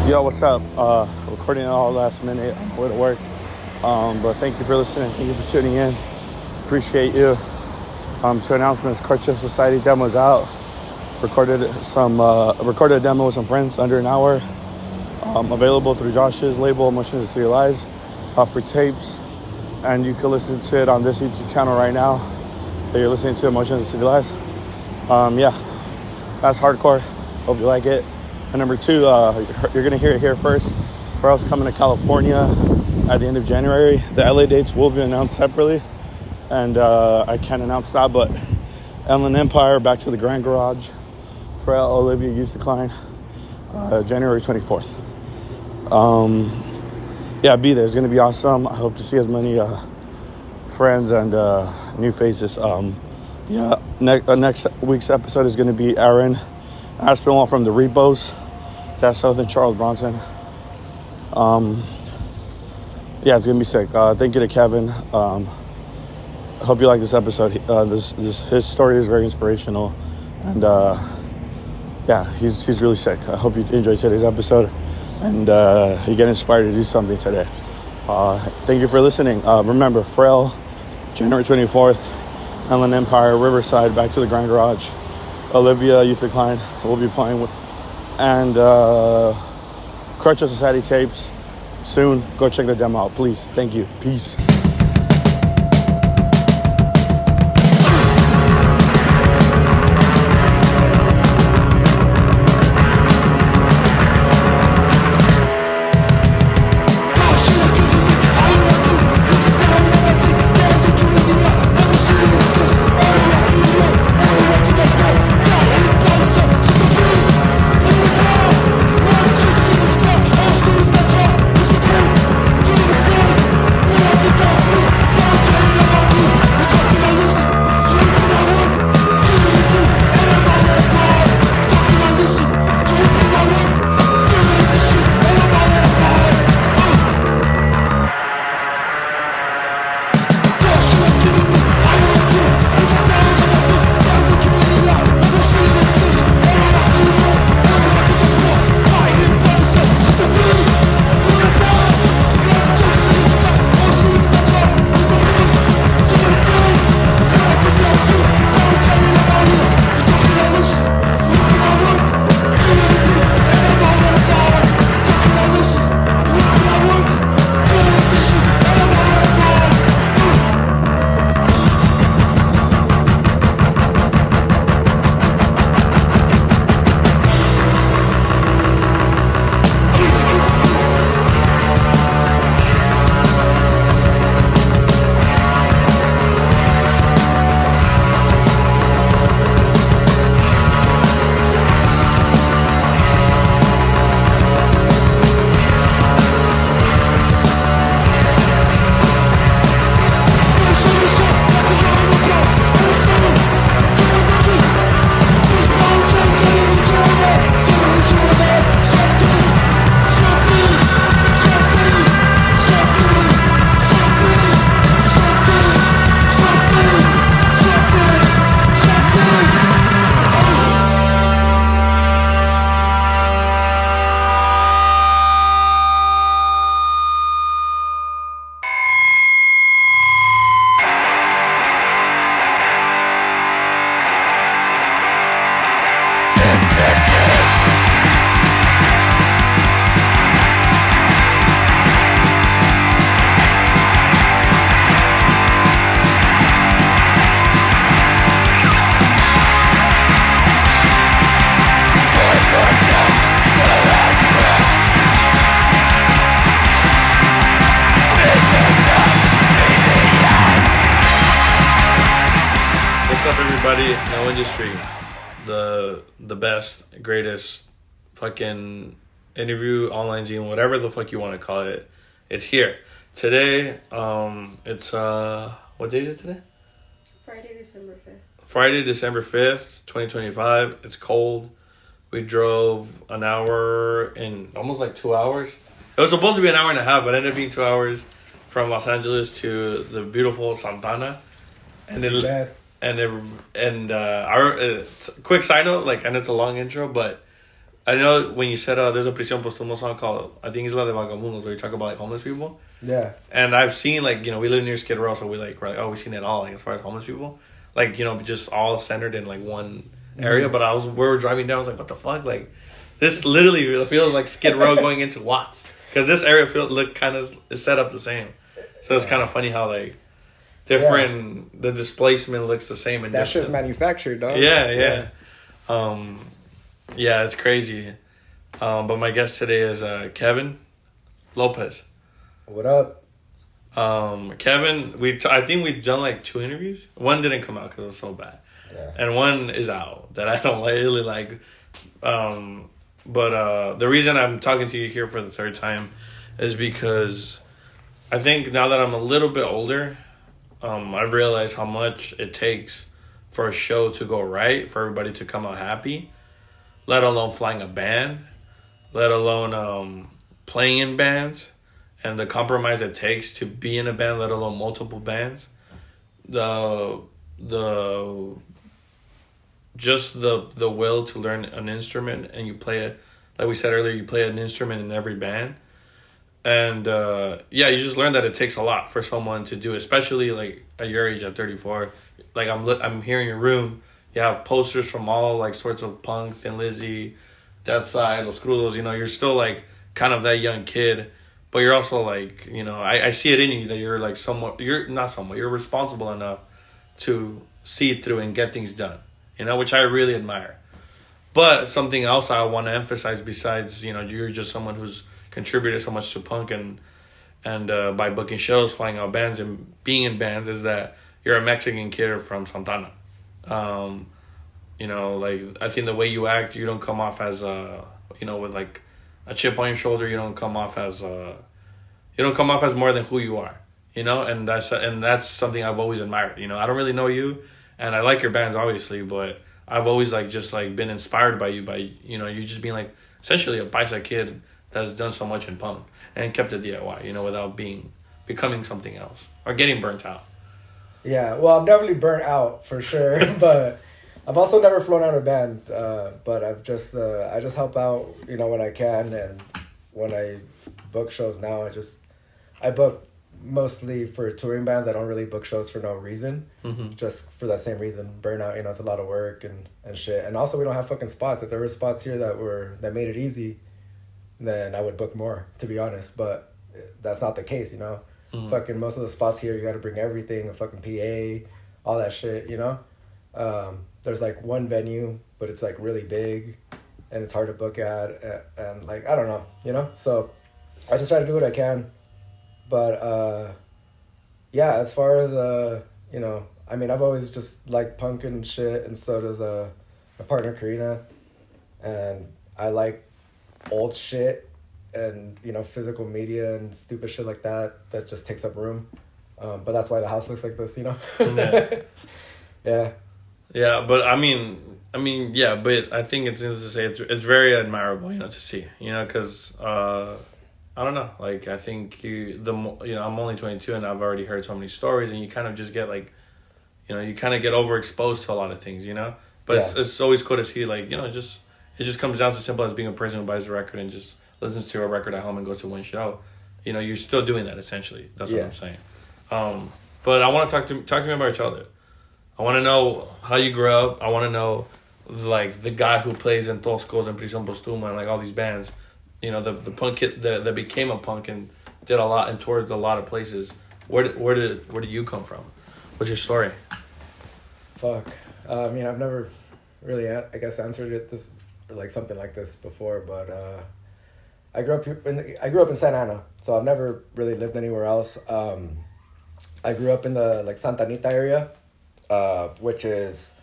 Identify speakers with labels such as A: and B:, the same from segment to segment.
A: Yo, what's up? Recording it all last minute on the way to work. But thank you for listening. Thank you for tuning in. Appreciate you. Two announcements. Cartel Society demo's out. Recorded a demo with some friends under an hour. Available through Josh's label, Emotions of City Lies, for tapes. And you can listen to it on this YouTube channel right now that you're listening to, Emotions of City Lies. That's hardcore. Hope you like it. And number two, you're going to hear it here first. Pharrell's coming to California at the end of January. The LA dates will be announced separately. And I can't announce that, but Inland Empire, back to the Grand Garage. Pharrell, Olivia, Youth Decline, January 24th. Be there. It's going to be awesome. I hope to see as many friends and new faces. Next week's episode is going to be Aaron Aspinwall from the Repos. That's South and Charles Bronson. It's gonna be sick. Thank you to Kevin. I hope you like this episode. His story is very inspirational, and he's really sick. I hope you enjoyed today's episode, and you get inspired to do something today. Thank you for listening. Remember, Pharrell, January 24th, Inland Empire, Riverside, back to the Grand Garage. Olivia, Youth Decline, we'll be playing with. And Cartel Society tapes soon. Go check the demo out, please. Thank you. Peace.
B: No industry, the best, greatest fucking interview, online zine, whatever the fuck you want to call it. It's here today. It's what day is it today? Friday, December 5th, 2025. It's cold. We drove an hour and almost like 2 hours. It was supposed to be an hour and a half, but it ended up being 2 hours from Los Angeles to the beautiful Santana. And our quick side note, and it's a long intro, but I know when you said there's a Prisión Póstumo song called, I think it's La de Vagabundos, where you talk about like homeless people.
C: Yeah.
B: And I've seen like, we live near Skid Row, so we're like, we've seen it all, like as far as homeless people. Like, just all centered in like one area. But we were driving down, I was like, what the fuck? Like, this literally feels like Skid Row going into Watts. Because this area is set up the same. So it's kind of funny how like different, the displacement looks the same. And
C: that shit's manufactured, dog.
B: Yeah. Yeah, it's crazy. But my guest today is Kevin Lopez.
C: What up?
B: Kevin, I think we've done like 2 interviews. One didn't come out because it was so bad.
C: Yeah.
B: And one is out that I don't really like. But the reason I'm talking to you here for the 3rd time is because I think now that I'm a little bit older, I've realized how much it takes for a show to go right, for everybody to come out happy, let alone flying a band, let alone playing in bands, and the compromise it takes to be in a band, let alone multiple bands. The will to learn an instrument, and you play it, like we said earlier, you play an instrument in every band. And you just learn that it takes a lot for someone to do, especially like at your age, at 34. Like I'm here in your room. You have posters from all like sorts of punks and Lizzy, Death Side, Los Crudos. You're still like kind of that young kid, but you're also like, I see it in you that you're like you're responsible enough to see through and get things done. Which I really admire. But something else I want to emphasize besides, you're just someone who's contributed so much to punk and by booking shows, flying out bands, and being in bands, is that you're a Mexican kid from Santana. Like I think the way you act, you don't come off as with like a chip on your shoulder. You don't come off as more than who you are. And that's something I've always admired. I don't really know you, and I like your bands obviously, but I've always been inspired by you you just being like essentially a Paisa kid that's done so much in punk and kept it DIY, without becoming something else or getting burnt out.
C: Yeah, well, I'm definitely burnt out for sure, but I've also never flown out a band. But I just help out, when I can, and when I book shows now, I book mostly for touring bands. I don't really book shows for no reason, just for that same reason, burnout. It's a lot of work and shit, and also we don't have fucking spots. If there were spots here that made it easy, then I would book more, to be honest. But that's not the case, Fucking most of the spots here, you got to bring everything, a fucking PA, all that shit, There's like one venue, but it's like really big, and it's hard to book at, and like I don't know, So I just try to do what I can, but as far as I've always just liked punk and shit, and so does my partner Karina, and I like old shit and physical media and stupid shit like that just takes up room, but that's why the house looks like this.
B: Yeah, but I mean, but I think it's needless to say it's very admirable, to see, because I don't know, like I think I'm only 22 and I've already heard so many stories, and you kind of just get like, you kind of get overexposed to a lot of things, but it's always cool to see, like, it just comes down to simple as being a person who buys a record and just listens to a record at home and goes to one show. You're still doing that essentially. That's what I'm saying. But I want to talk to me about your childhood. I want to know how you grew up. I want to know, like, the guy who plays in Tozcos and Prisión Póstumo and like all these bands. The punk kid that became a punk and did a lot and toured a lot of places. Where did you come from? What's your story?
C: Fuck. I've never really, I guess, answered it this or like something like this before, but I grew up in Santa Ana, so I've never really lived anywhere else. I grew up in the like Santa Anita area, which is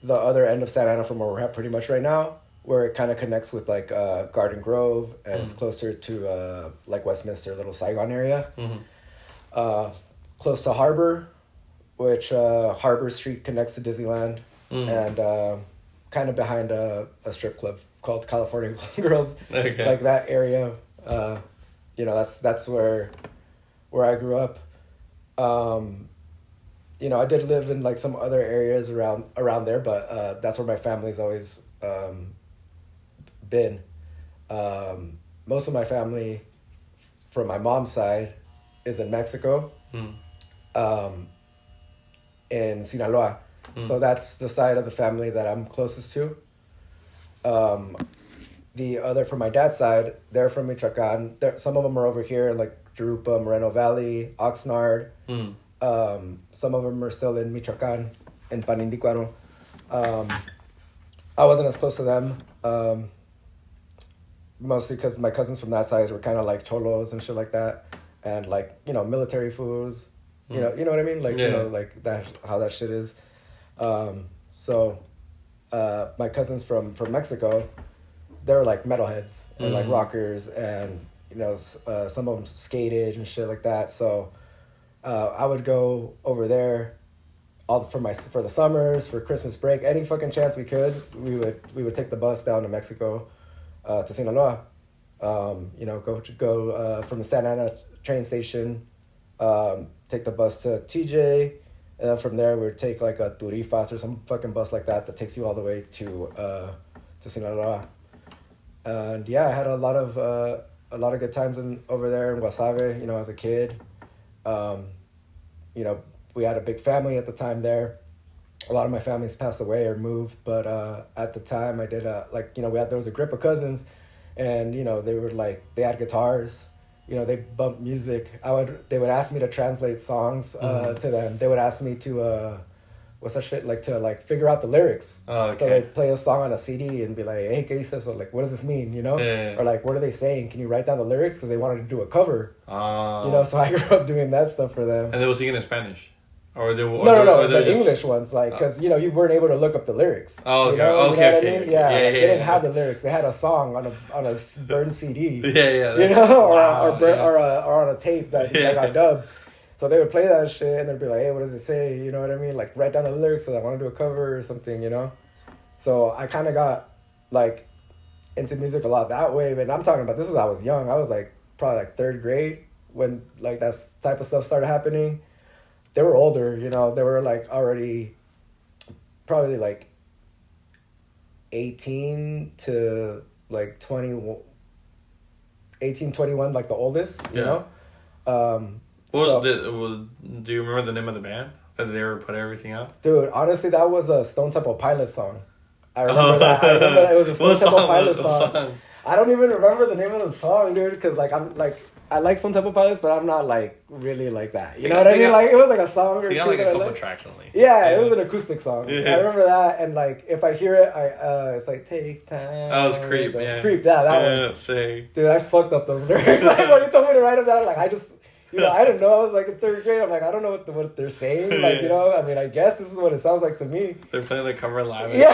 C: the other end of Santa Ana from where we're at pretty much right now, where it kind of connects with like Garden Grove, and it's closer to like Westminster, Little Saigon area. Close to Harbor, which Harbor Street connects to Disneyland, and kind of behind a strip club called California Girls. Okay. Like that area, that's where I grew up. I did live in like some other areas around there, but that's where my family's always been. Most of my family from my mom's side is in Mexico, in Sinaloa. So that's the side of the family that I'm closest to. The other, from my dad's side, they're from Michoacan. Some of them are over here in like Jurupa, Moreno Valley, Oxnard. Some of them are still in Michoacan, in Panindicuaro. I wasn't as close to them, mostly because my cousins from that side were kind of like cholos and shit like that, and like, you know, military fools. You know what I mean? Like, you know, like that, how that shit is. So my cousins from Mexico, they were like metalheads and like rockers, and you know, some of them skated and shit like that. So I would go over there all for the summers, for Christmas break, any fucking chance we could. We would take the bus down to Mexico, to Sinaloa. You know, go from the Santa Ana train station, take the bus to TJ, and then from there we'd take like a Turifas or some fucking bus like that takes you all the way to Sinaloa. And yeah, I had a lot of good times over there in Guasave, you know, as a kid. You know, we had a big family at the time there. A lot of my family's passed away or moved, but at the time I did like, you know, there was a group of cousins, and you know, they had guitars, you know, they bumped music. They would ask me to translate songs to them. They would ask me to what's that shit, like, to like figure out the lyrics.
B: Oh, okay.
C: So they'd play a song on a CD and be like, hey, ¿qué dices? Or like, what does this mean, you know? Or like, what are they saying? Can you write down the lyrics? Because they wanted to do a cover. You know, so I grew up doing that stuff for them.
B: And they were singing in Spanish? Or
C: No, the English ones, like, because, you know, you weren't able to look up the lyrics.
B: Oh, okay.
C: You know what I mean? Yeah,
B: they
C: didn't have the lyrics. They had a song on a burned CD.
B: Yeah.
C: You know, or on a tape that got dubbed. So they would play that shit, and they'd be like, hey, what does it say? You know what I mean? Like, write down the lyrics because I want to do a cover or something, you know? So I kind of got, like, into music a lot that way. But I'm talking about, this is when I was young. I was, like, probably, like, third grade when, like, that type of stuff started happening. They were older, you know? They were, like, already probably, like, 18 to, like, 21, like, the oldest, you know?
B: Do you remember the name of the band that they ever put everything up?
C: Dude, honestly, that was a Stone Temple Pilots song. I remember that. I remember that it was a Stone Temple Pilots song. I don't even remember the name of the song, dude, because like I like Stone Temple Pilots, but I'm not like really like that. You know what I mean? Like, it was like a song or two.
B: Like a couple tracks only.
C: Yeah, it was an acoustic song. Yeah. I remember that, and like if I hear it, it's like take time.
B: That was Creep. Yeah,
C: Creep. That one.
B: Say.
C: Dude, I fucked up those lyrics. Like when you told me to write them down, like I just. You know, I didn't know. I was like in third grade. I'm like, I don't know what they're saying. Like, you know, I mean, I guess this is what it sounds like to me.
B: They're playing the cover live.
C: Yeah.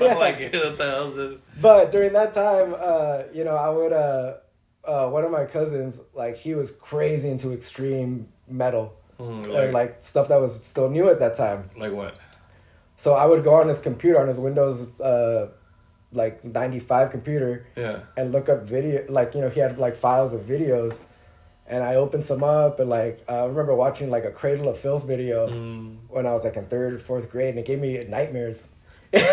B: Like, what the hell is this?
C: But during that time, you know, I would, one of my cousins, like, he was crazy into extreme metal. And, like, stuff that was still new at that time.
B: Like what?
C: So I would go on his computer, on his Windows, like, 95 computer.
B: Yeah. And
C: look up video. Like, you know, he had, like, files of videos. And I opened some up, and like I remember watching like a Cradle of Filth video when I was like in third or fourth grade, and it gave me nightmares. And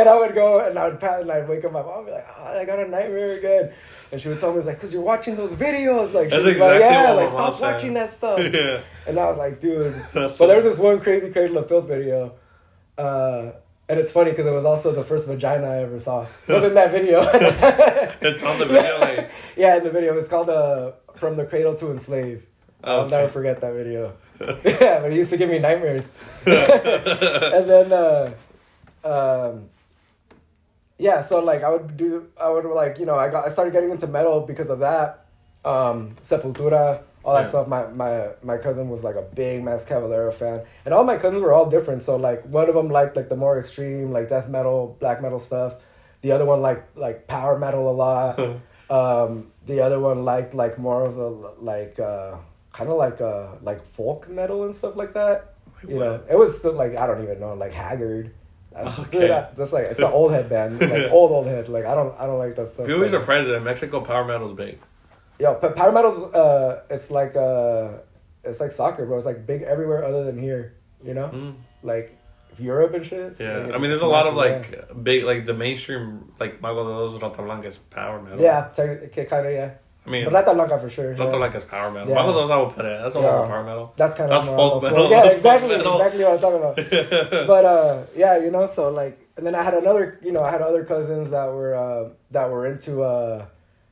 C: I would go and I'd wake up my mom and be like, oh, I got a nightmare again. And she would tell me, it's like, because you're watching those videos. Like,
B: that's
C: exactly
B: like, yeah,
C: like stop watching that stuff.
B: Yeah.
C: And I was like, dude. But there's this one crazy Cradle of Filth video. And it's funny because it was also the first vagina I ever saw. It was in that video.
B: It's on the video, like...
C: Yeah, in the video. It's called From the Cradle to Enslave. I'll never forget that video. Yeah, but it used to give me nightmares. And then, yeah, so like I would like, you know, I started getting into metal because of that. Sepultura, all that stuff. My cousin was like a big Mass Cavalera fan, and all my cousins were all different. So like one of them liked like the more extreme like death metal, black metal stuff. The other one liked like power metal a lot. The other one liked like more of the like kind of like folk metal and stuff like that. Wait, you know, it was still like I don't even know, like Haggard. Okay. That's like it's an old head band, like old head. Like I don't like that stuff.
B: People are surprised that in Mexico power metal's big.
C: Yeah, but power metal's it's like soccer, bro. It's like big everywhere other than here. You know, like if Europe and shit. So,
B: yeah, I mean, there's a lot of like big, like the mainstream, like Mago de Oz, Rata Blanca is power metal.
C: Yeah, kind of, yeah.
B: I mean,
C: but Rata Blanca for sure.
B: Rata
C: yeah.
B: Blanca is power metal.
C: Yeah.
B: Mago de Oz, I would put it. That's almost power metal.
C: That's kind of
B: folk metal.
C: Yeah,
B: That's
C: exactly,
B: folk metal.
C: exactly what I'm talking about. But yeah, you know, so like, and then I had other cousins that were into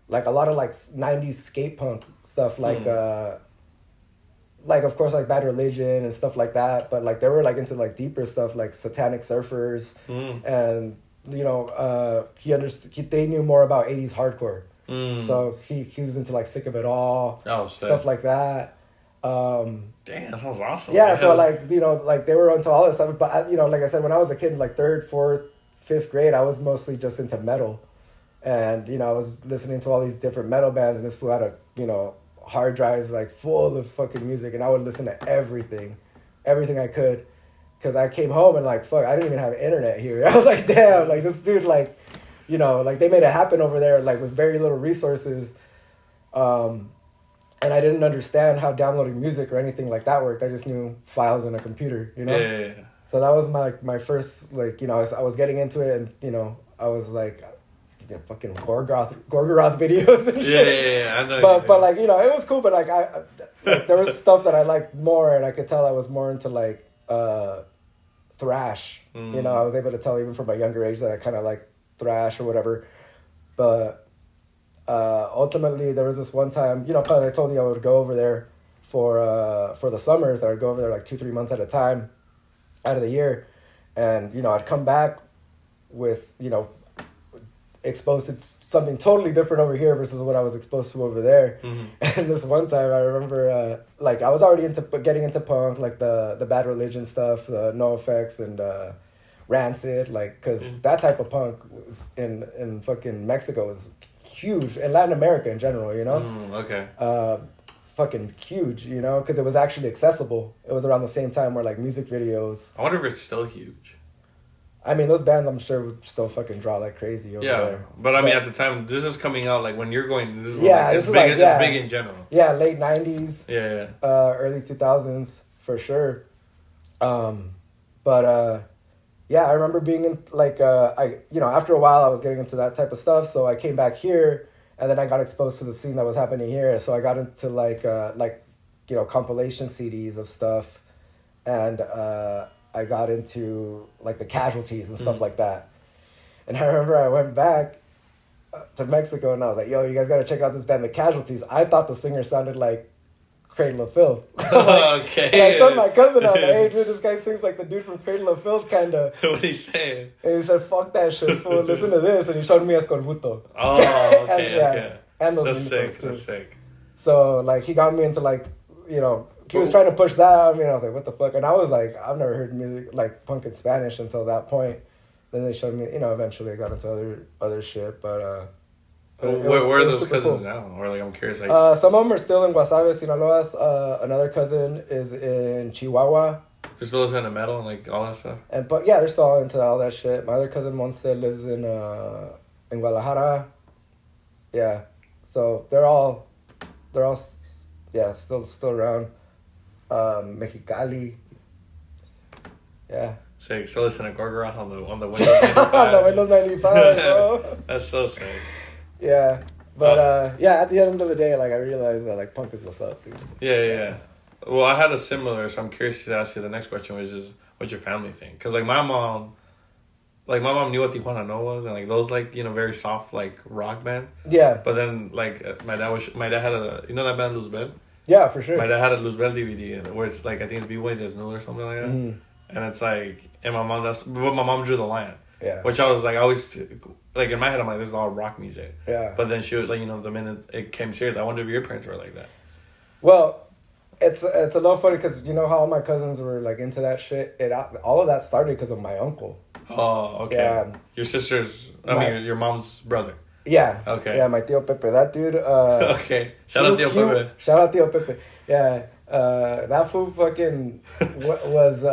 C: like a lot of like 90s skate punk stuff, like of course like Bad Religion and stuff like that, but like they were like into like deeper stuff like Satanic Surfers, and you know they knew more about 80s hardcore. So he was into like Sick of It All, stuff like that.
B: Damn, that sounds awesome.
C: Yeah, so like, you know, like they were into all this stuff, but you know, like I said, when I was a kid in like 3rd, 4th, 5th grade, I was mostly just into metal. And, you know, I was listening to all these different metal bands, and this fool had hard drives like full of fucking music, and I would listen to everything I could, because I came home and like, fuck, I didn't even have internet here. I was like, damn, like this dude, like, you know, like they made it happen over there, like with very little resources. And I didn't understand how downloading music or anything like that worked. I just knew files in a computer, you know?
B: Yeah.
C: So that was my first, like, you know, I was getting into it, and, you know, I was like, fucking Gorgoroth videos and shit.
B: Yeah, I know.
C: But like, you know, it was cool, but like, like, there was stuff that I liked more, and I could tell I was more into like thrash. You know, I was able to tell even from a younger age that I kind of like thrash or whatever. But ultimately, there was this one time, you know, cause I told you I would go over there for the summers. I would go over there like 2-3 months at a time out of the year, and you know, I'd come back with, you know, exposed to something totally different over here versus what I was exposed to over there. And this one time I remember like I was already getting into punk, like the Bad Religion stuff, the NoFX and Rancid, like, because that type of punk was in fucking Mexico was huge, and Latin America in general, you know. Fucking huge, you know, because it was actually accessible. It was around the same time where like music videos.
B: I wonder if it's still huge.
C: I mean, those bands, I'm sure, would still fucking draw like crazy over there.
B: But I mean, at the time, this is coming out, like, when you're going, this is
C: it's
B: big in general.
C: Yeah, late 90s.
B: Yeah.
C: Early 2000s, for sure. Yeah, I remember being in, like, after a while, I was getting into that type of stuff, so I came back here, and then I got exposed to the scene that was happening here, so I got into, compilation CDs of stuff, and, I got into like the Casualties and stuff like that. And I remember I went back to Mexico, and I was like, yo, you guys got to check out this band, The Casualties. I thought the singer sounded like Cradle of Filth.
B: Okay.
C: And I showed my cousin, I was like, hey, dude, this guy sings like the dude from Cradle of Filth, kind of.
B: What did he say?
C: And he said, fuck that shit, fool. Listen to this. And he showed me Escorbuto.
B: Oh, okay,
C: okay. And those
B: That's sick.
C: So, like, he got me into, like, you know, he was trying to push that on me, and I was like, what the fuck? And I was like, I've never heard music, like, punk in Spanish until that point. Then they showed me, you know, eventually I got into other shit, but,
B: where are those cousins now? Or, like, I'm curious, like...
C: some of them are still in Guasave, Sinaloa. Another cousin is in Chihuahua.
B: Just still listen to metal and, like, all that stuff?
C: But yeah, they're still all into all that shit. My other cousin, Monse, lives in Guadalajara. Yeah. So they're all, yeah, still around. Mexicali. Yeah.
B: So you still listen to Gorgoroth on the Windows 95?
C: On the Windows 95, bro.
B: That's so sick.
C: Yeah. But, yeah, at the end of the day, like, I realized that, like, punk is what's up, dude.
B: Yeah. Well, I had a similar, so I'm curious to ask you the next question, which is, what's your family think? Because, like, my mom knew what Tijuana No was, and, like, those, like, you know, very soft, like, rock band.
C: Yeah.
B: But then, like, my dad had a, you know that band Luzbel?
C: Yeah, for sure.
B: My dad had a Luzbel DVD where it's, like, I think it's B-Boy Desnudo or something like that. Mm-hmm. And it's, like, and my mom drew the line.
C: Yeah.
B: Which I was, like, I always, like, in my head, I'm like, this is all rock music.
C: Yeah.
B: But then she was, like, you know, the minute it came serious, I wonder if your parents were like that.
C: Well, it's a little funny because you know how all my cousins were, like, into that shit? All of that started because of my uncle.
B: Oh, okay. Yeah. Your sister's, your mom's brother.
C: Yeah.
B: Okay.
C: Yeah, my Tío Pepe. That dude.
B: Okay. Shout out Tío Pepe.
C: Shout out Tío Pepe. Yeah. That fool fucking was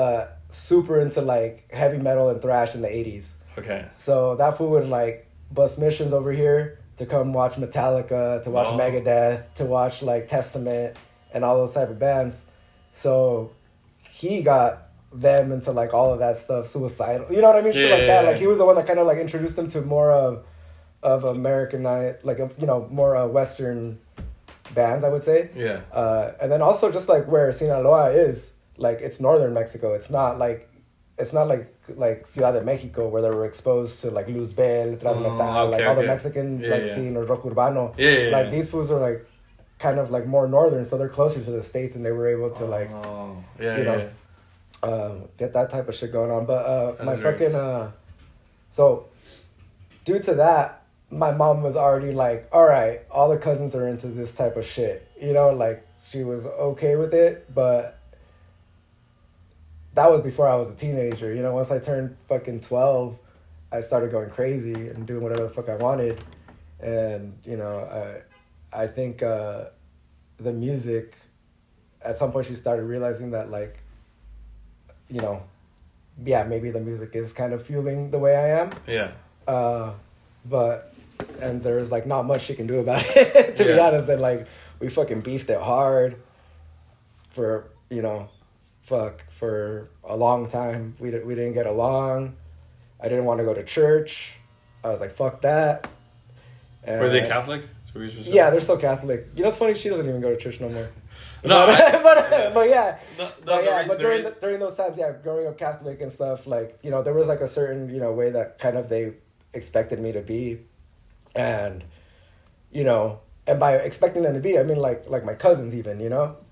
C: super into, like, heavy metal and thrash in the 80s.
B: Okay.
C: So that fool would, like, bus missions over here to come watch Metallica, to watch Megadeth, to watch, like, Testament and all those type of bands. So he got them into like all of that stuff, suicidal. You know what I mean? Shit like that. Like he was the one that kind of like introduced them to more of Americanized, like more Western bands, I would say.
B: Yeah.
C: And then also just like where Sinaloa is, like it's northern Mexico. It's not like Ciudad de Mexico where they were exposed to like Luzbel, Transmetal, like all the Mexican scene or rock urbano. Like these fools are like kind of like more northern, so they're closer to the States, and they were able to like get that type of shit going on. But my fucking so due to that, my mom was already like, all right, all the cousins are into this type of shit, like she was okay with it. But that was before I was a teenager. Once I turned fucking 12, I started going crazy and doing whatever the fuck I wanted. And, I think the music, at some point she started realizing that, like, maybe the music is kind of fueling the way I am.
B: Yeah.
C: And there's, like, not much she can do about it, to be honest. And, like, we fucking beefed it hard for, for a long time. We didn't get along. I didn't want to go to church. I was like, fuck that. And
B: were they Catholic?
C: Yeah, they're still Catholic. It's funny, she doesn't even go to church no more.
B: No,
C: but during those times, growing up Catholic and stuff, like, there was like a certain, way that kind of they expected me to be. And, and by expecting them to be, I mean like my cousins even,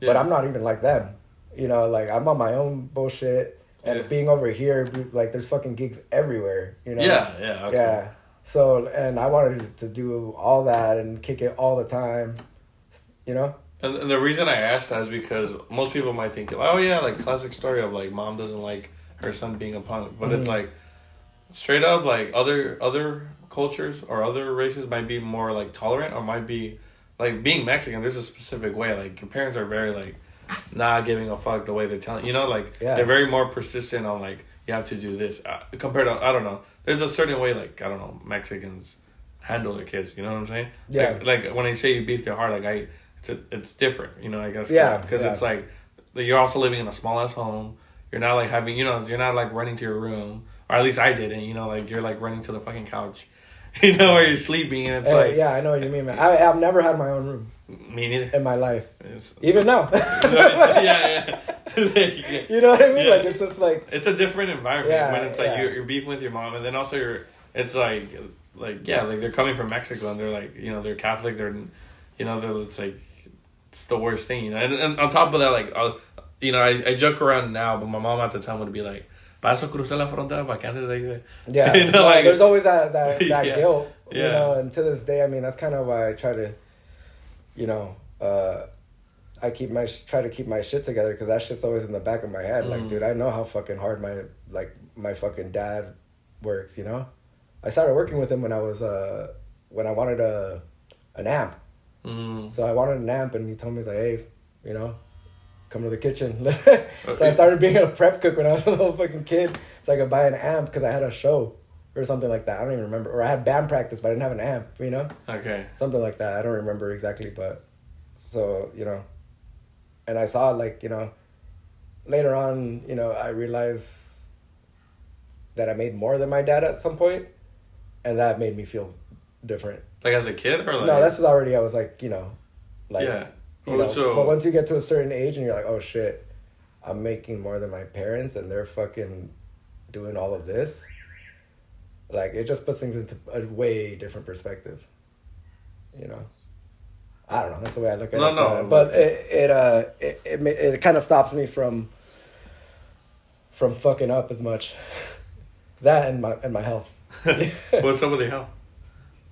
C: but I'm not even like them. Like I'm on my own bullshit, and being over here, like there's fucking gigs everywhere, Okay. Yeah. So, and I wanted to do all that and kick it all the time, And
B: the reason I asked that is because most people might think, oh yeah, like classic story of like mom doesn't like her son being a punk, but it's like straight up like other cultures or other races might be more like tolerant, or might be like being Mexican. There's a specific way. Like your parents are very like not giving a fuck the way they're telling, they're very more persistent on like you have to do this compared to, I don't know. There's a certain way like, I don't know, Mexicans handle their kids. You know what I'm saying?
C: Yeah.
B: Like when I say you beef their heart, like it's different. I guess.
C: Yeah.
B: Because it's like you're also living in a small ass home. You're not like having, you're not like running to your room, or at least I didn't. Like you're like running to the fucking couch. Where you're sleeping, and it's like...
C: Yeah, I know what you mean, man. I've never had my own room.
B: Me neither.
C: In my life. Even now.
B: Yeah.
C: You know what I mean? Yeah. Like, it's just like...
B: It's a different environment when it's like you're beefing with your mom, and then also it's like they're coming from Mexico, and they're like, they're Catholic, it's like, it's the worst thing, And on top of that, like, I joke around now, but my mom at the time would be like, para eso crucé la frontera para que antes de...
C: Yeah, like, there's always that guilt, and to this day, I mean, that's kind of why I try to, I try to keep my shit together, because that shit's always in the back of my head. Like, dude, I know how fucking hard my fucking dad works, I started working with him when I wanted an amp. So I wanted an amp, and he told me, like, hey, come to the kitchen. So I started being a prep cook when I was a little fucking kid, so I could buy an amp because I had a show or something like that. I don't even remember. Or I had band practice, but I didn't have an amp,
B: Okay.
C: Something like that. I don't remember exactly, but so, and I saw, like, later on, I realized that I made more than my dad at some point, and that made me feel different.
B: Like as a kid, or like...
C: No, this was already, I was like, like...
B: Yeah.
C: But once you get to a certain age and you're like, oh shit, I'm making more than my parents and they're fucking doing all of this, like, it just puts things into a way different perspective. I don't know. That's the way I look at it.
B: No.
C: But it kind of stops me from fucking up as much. That and my health.
B: What's up with your health?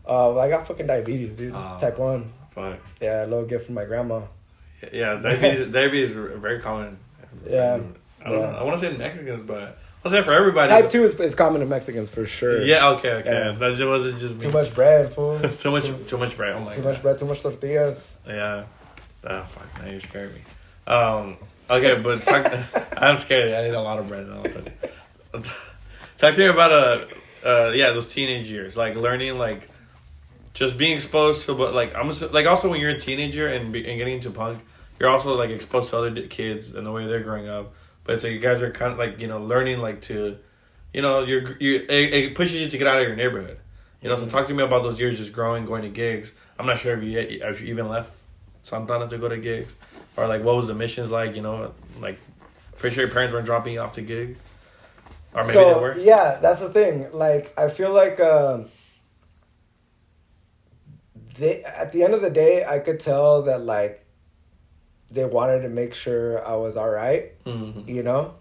C: I got fucking diabetes, dude. Type 1.
B: Fuck.
C: Yeah, a little gift from my grandma.
B: Yeah, diabetes is very common.
C: Yeah.
B: I don't know. I want to say Mexicans, but I'll say for everybody.
C: Type 2 is common to Mexicans for sure.
B: Yeah, okay.
C: Yeah.
B: That just wasn't just me.
C: Too much bread, fool.
B: too much bread. Oh my god.
C: Too much bread, too much tortillas.
B: Yeah. Oh, fuck. Now you scared me. Okay, but I'm scared. I ate a lot of bread. Talk to me about those teenage years, like learning, like just being exposed to, but like also when you're a teenager and getting into punk, you're also like exposed to other kids and the way they're growing up. but it's like you guys are kind of like, you know, learning like to, you know, it pushes you to get out of your neighborhood. You know, so talk to me about those years just growing, going to gigs. I'm not sure if you even left Santana to go to gigs, or like what was the missions like? You know, like pretty sure your parents weren't dropping you off to gigs, or maybe they were.
C: Yeah, that's the thing. Like I feel like they at the end of the day, I could tell that like they wanted to make sure I was all right, you know,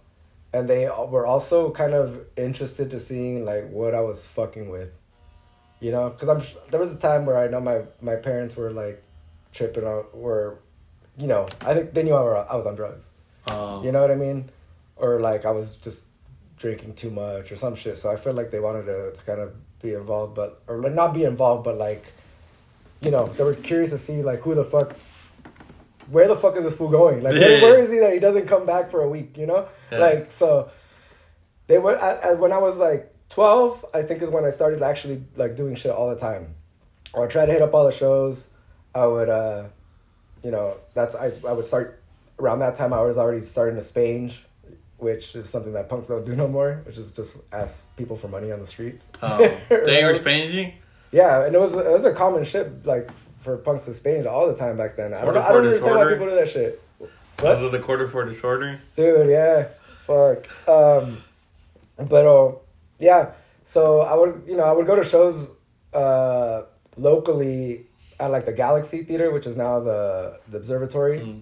C: and they were also kind of interested to seeing like what I was fucking with. You know, because there was a time where I know my parents were like tripping out, you know, I think they knew I was on drugs. You know what I mean? Or like I was just drinking too much or some shit. So I feel like they wanted to kind of be involved, or like not be involved, but like, you know, they were curious to see like where the fuck is this fool going? Like where is he that he doesn't come back for a week? You know, like so they went when I was like 12, I think is when I started actually like doing shit all the time. I would try to hit up all the shows. I would, you know, I would start around that time. I was already starting to spange, which is something that punks don't do no more, which is just ask people for money on the streets.
B: Oh, they were spanging?
C: Yeah, and it was a common shit like for punks to spange all the time back then. I don't understand why people do that shit.
B: Was it the quarter for disorder?
C: Dude, yeah, fuck. But yeah, so I would go to shows locally at like the Galaxy Theater, which is now the Observatory.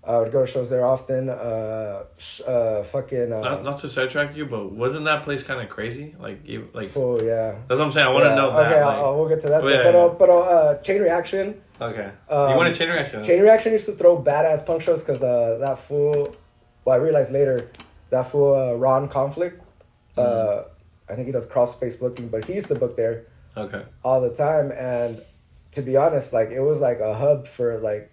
C: I would go to shows there often. Not
B: to sidetrack you, but wasn't that place kind of crazy? Like
C: full, yeah.
B: That's what I'm saying. I want to know that.
C: Okay, we'll get to that. But Chain Reaction.
B: Okay. You went to Chain Reaction?
C: Chain Reaction used to throw badass punk shows because that fool. Well, I realized later that fool Ron Conflict. I think he does cross-space booking, but he used to book there. Okay. All the time, and to be honest, like it was like a hub for like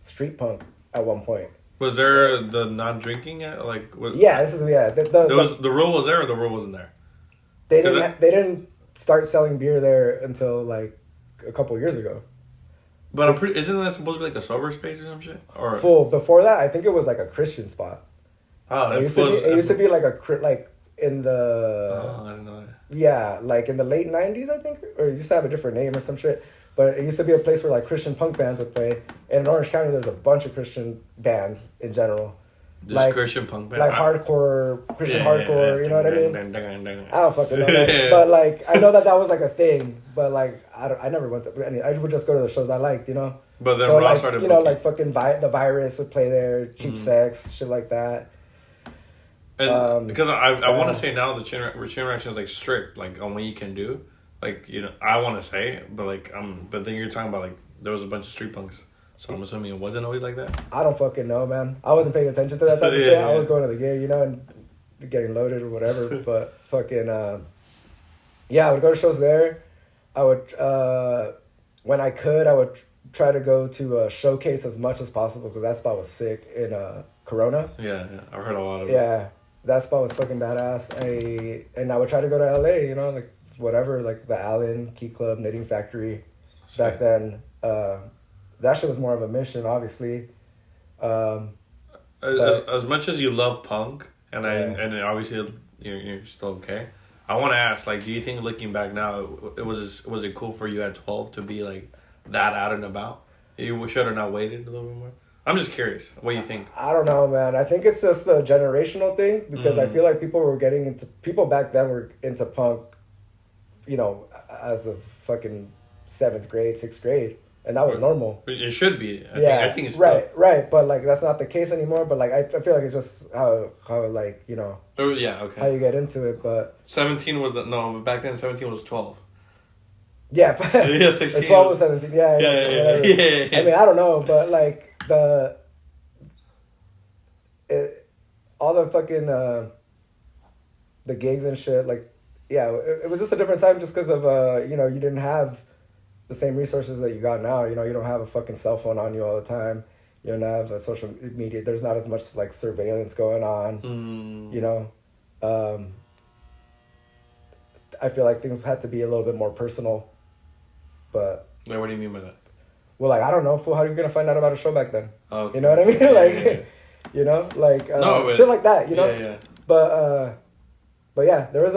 C: street punk at one point.
B: Was there the not drinking yet? Like what?
C: Yeah, the
B: rule was there, or the rule wasn't there?
C: They didn't start selling beer there until like a couple years ago.
B: But isn't that supposed to be like a sober space or some shit? Or
C: before that, I think it was like a Christian spot.
B: Oh,
C: it used to be like in the
B: I didn't know that.
C: Yeah, like in the late 90s, I think, or it used to have a different name or some shit. But it used to be a place where like Christian punk bands would play. And in Orange County, there's a bunch of Christian bands in general.
B: Just like Christian punk bands,
C: like hardcore, Christian hardcore. You know what I mean? I don't fucking know that. But like, I know that was like a thing. But like, I never went to. I would just go to the shows I liked, you know.
B: But then Ross started.
C: You know, like fucking the Virus would play there, Cheap Sex, shit like that.
B: And because I want to say now the chain reaction is like strict, like on what you can do, like, you know, I want to say, but like but then you're talking about like there was a bunch of street punks, so I'm assuming it wasn't always like that.
C: I don't fucking know, man. I wasn't paying attention to that type of shit. I was going to the gig, you know, and getting loaded or whatever. But fucking yeah, I would go to shows there. I would when I could, I would try to go to Showcase as much as possible because that spot was sick in Corona.
B: Yeah, I've heard a lot of it.
C: Yeah. That spot was fucking badass. And I would try to go to LA, you know, like whatever, like the Allen, Key Club, Knitting Factory. Back then, that shit was more of a mission, obviously.
B: As much as you love punk, and obviously you're still okay. I want to ask, like, do you think looking back now, was it cool for you at 12 to be like that out and about? You should have not waited a little bit more. I'm just curious. What do you think?
C: I don't know, man. I think it's just a generational thing because I feel like people back then were into punk, you know, as of fucking 7th grade, 6th grade. And that was normal.
B: It should be. I think it's
C: right. But like that's not the case anymore. But like I feel like it's just how like, you know.
B: Oh yeah, okay.
C: How you get into it, but
B: 17 was back then 17 was 12.
C: Yeah,
B: yeah, 16.
C: 12 was 17. Yeah. I mean, I don't know, but like all the fucking the gigs and shit, like, yeah, it was just a different time just because of you know, you didn't have the same resources that you got now. You know, you don't have a fucking cell phone on you all the time. You don't have a social media. There's not as much like surveillance going on. You know, I feel like things had to be a little bit more personal. But
B: wait, what do you mean by that?
C: Well, like, I don't know, fool, how are you gonna find out about a show back then?
B: Okay.
C: You know what I mean? You know, like
B: No, but-
C: shit like that. You know.
B: Yeah.
C: But yeah, there was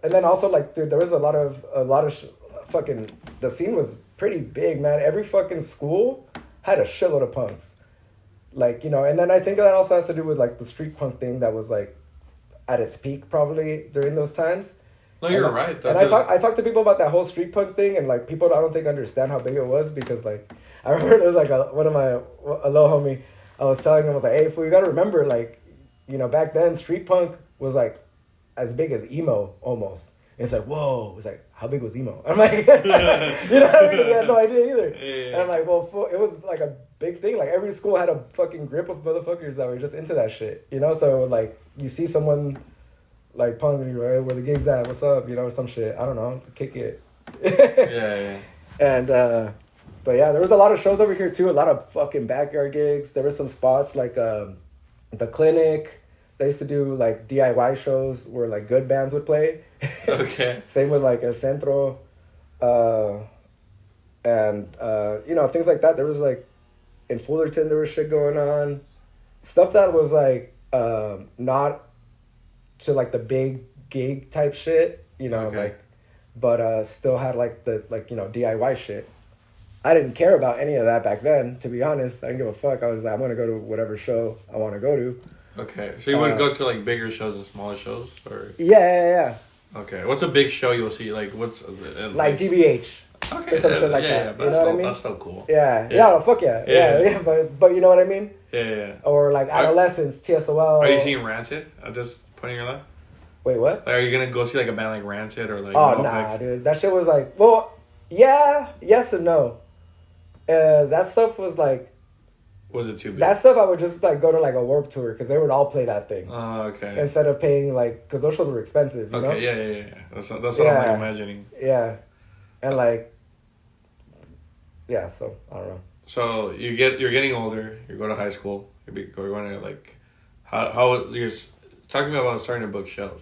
C: and then also like, dude, there was a lot of fucking. The scene was pretty big, man. Every fucking school had a shitload of punks. Like, you know, and then I think that also has to do with like the street punk thing that was like at its peak probably during those times.
B: No, you're right. Though,
C: And I talked to people about that whole street punk thing, and like people I don't think understand how big it was, because like I remember there was like a low homie, I was telling him, I was like, hey, if we gotta remember, like, you know, back then street punk was like as big as emo almost. And it's like, whoa. It's like, how big was emo? I'm like, you know what I mean? He had no idea either.
B: Yeah.
C: And I'm like, well, it was like a big thing. Like every school had a fucking grip of motherfuckers that were just into that shit, you know? So like you see someone like punk, and you're like, hey, where the gigs at? What's up? You know, or some shit. I don't know. Kick it.
B: Yeah.
C: And, but yeah, there was a lot of shows over here too. A lot of fucking backyard gigs. There were some spots like, the Clinic. They used to do like DIY shows where like good bands would play.
B: Okay.
C: Same with like El Centro. And, you know, things like that. There was like, in Fullerton, there was shit going on. Stuff that was like, not to like the big gig type shit, you know,
B: Okay.
C: like, but still had like the, like, you know, DIY shit. I didn't care about any of that back then, to be honest. I didn't give a fuck. I was like, I'm going to go to whatever show I want to go to.
B: Okay. So you would go to like bigger shows and smaller shows, or?
C: Yeah.
B: Okay. What's a big show you'll see? Like what's
C: Like GBH.
B: Okay.
C: Or some shit like that.
B: Yeah,
C: You
B: but
C: know what I mean?
B: that's so cool.
C: Yeah.
B: Yeah.
C: No, fuck yeah.
B: Yeah.
C: Yeah. But you know what I mean?
B: Yeah.
C: Or like Adolescence, TSOL.
B: Are you seeing Rancid at this point in your life?
C: Wait, what?
B: Like, are you gonna go see like a band like Rancid or like?
C: Oh,
B: NoFX?
C: nah, dude. That shit was like, well, yeah, yes and no. That stuff was like,
B: Was it too big?
C: that stuff I would just like go to like a Warped Tour, because they would all play that thing.
B: Oh, okay.
C: Instead of paying like, because those shows were expensive, you know?
B: Okay, yeah. That's what
C: Yeah.
B: I'm like imagining.
C: Yeah. And like, yeah, so I don't know.
B: So you're getting older. You go to high school. You're going to like, how you're talk to me about starting to book shows.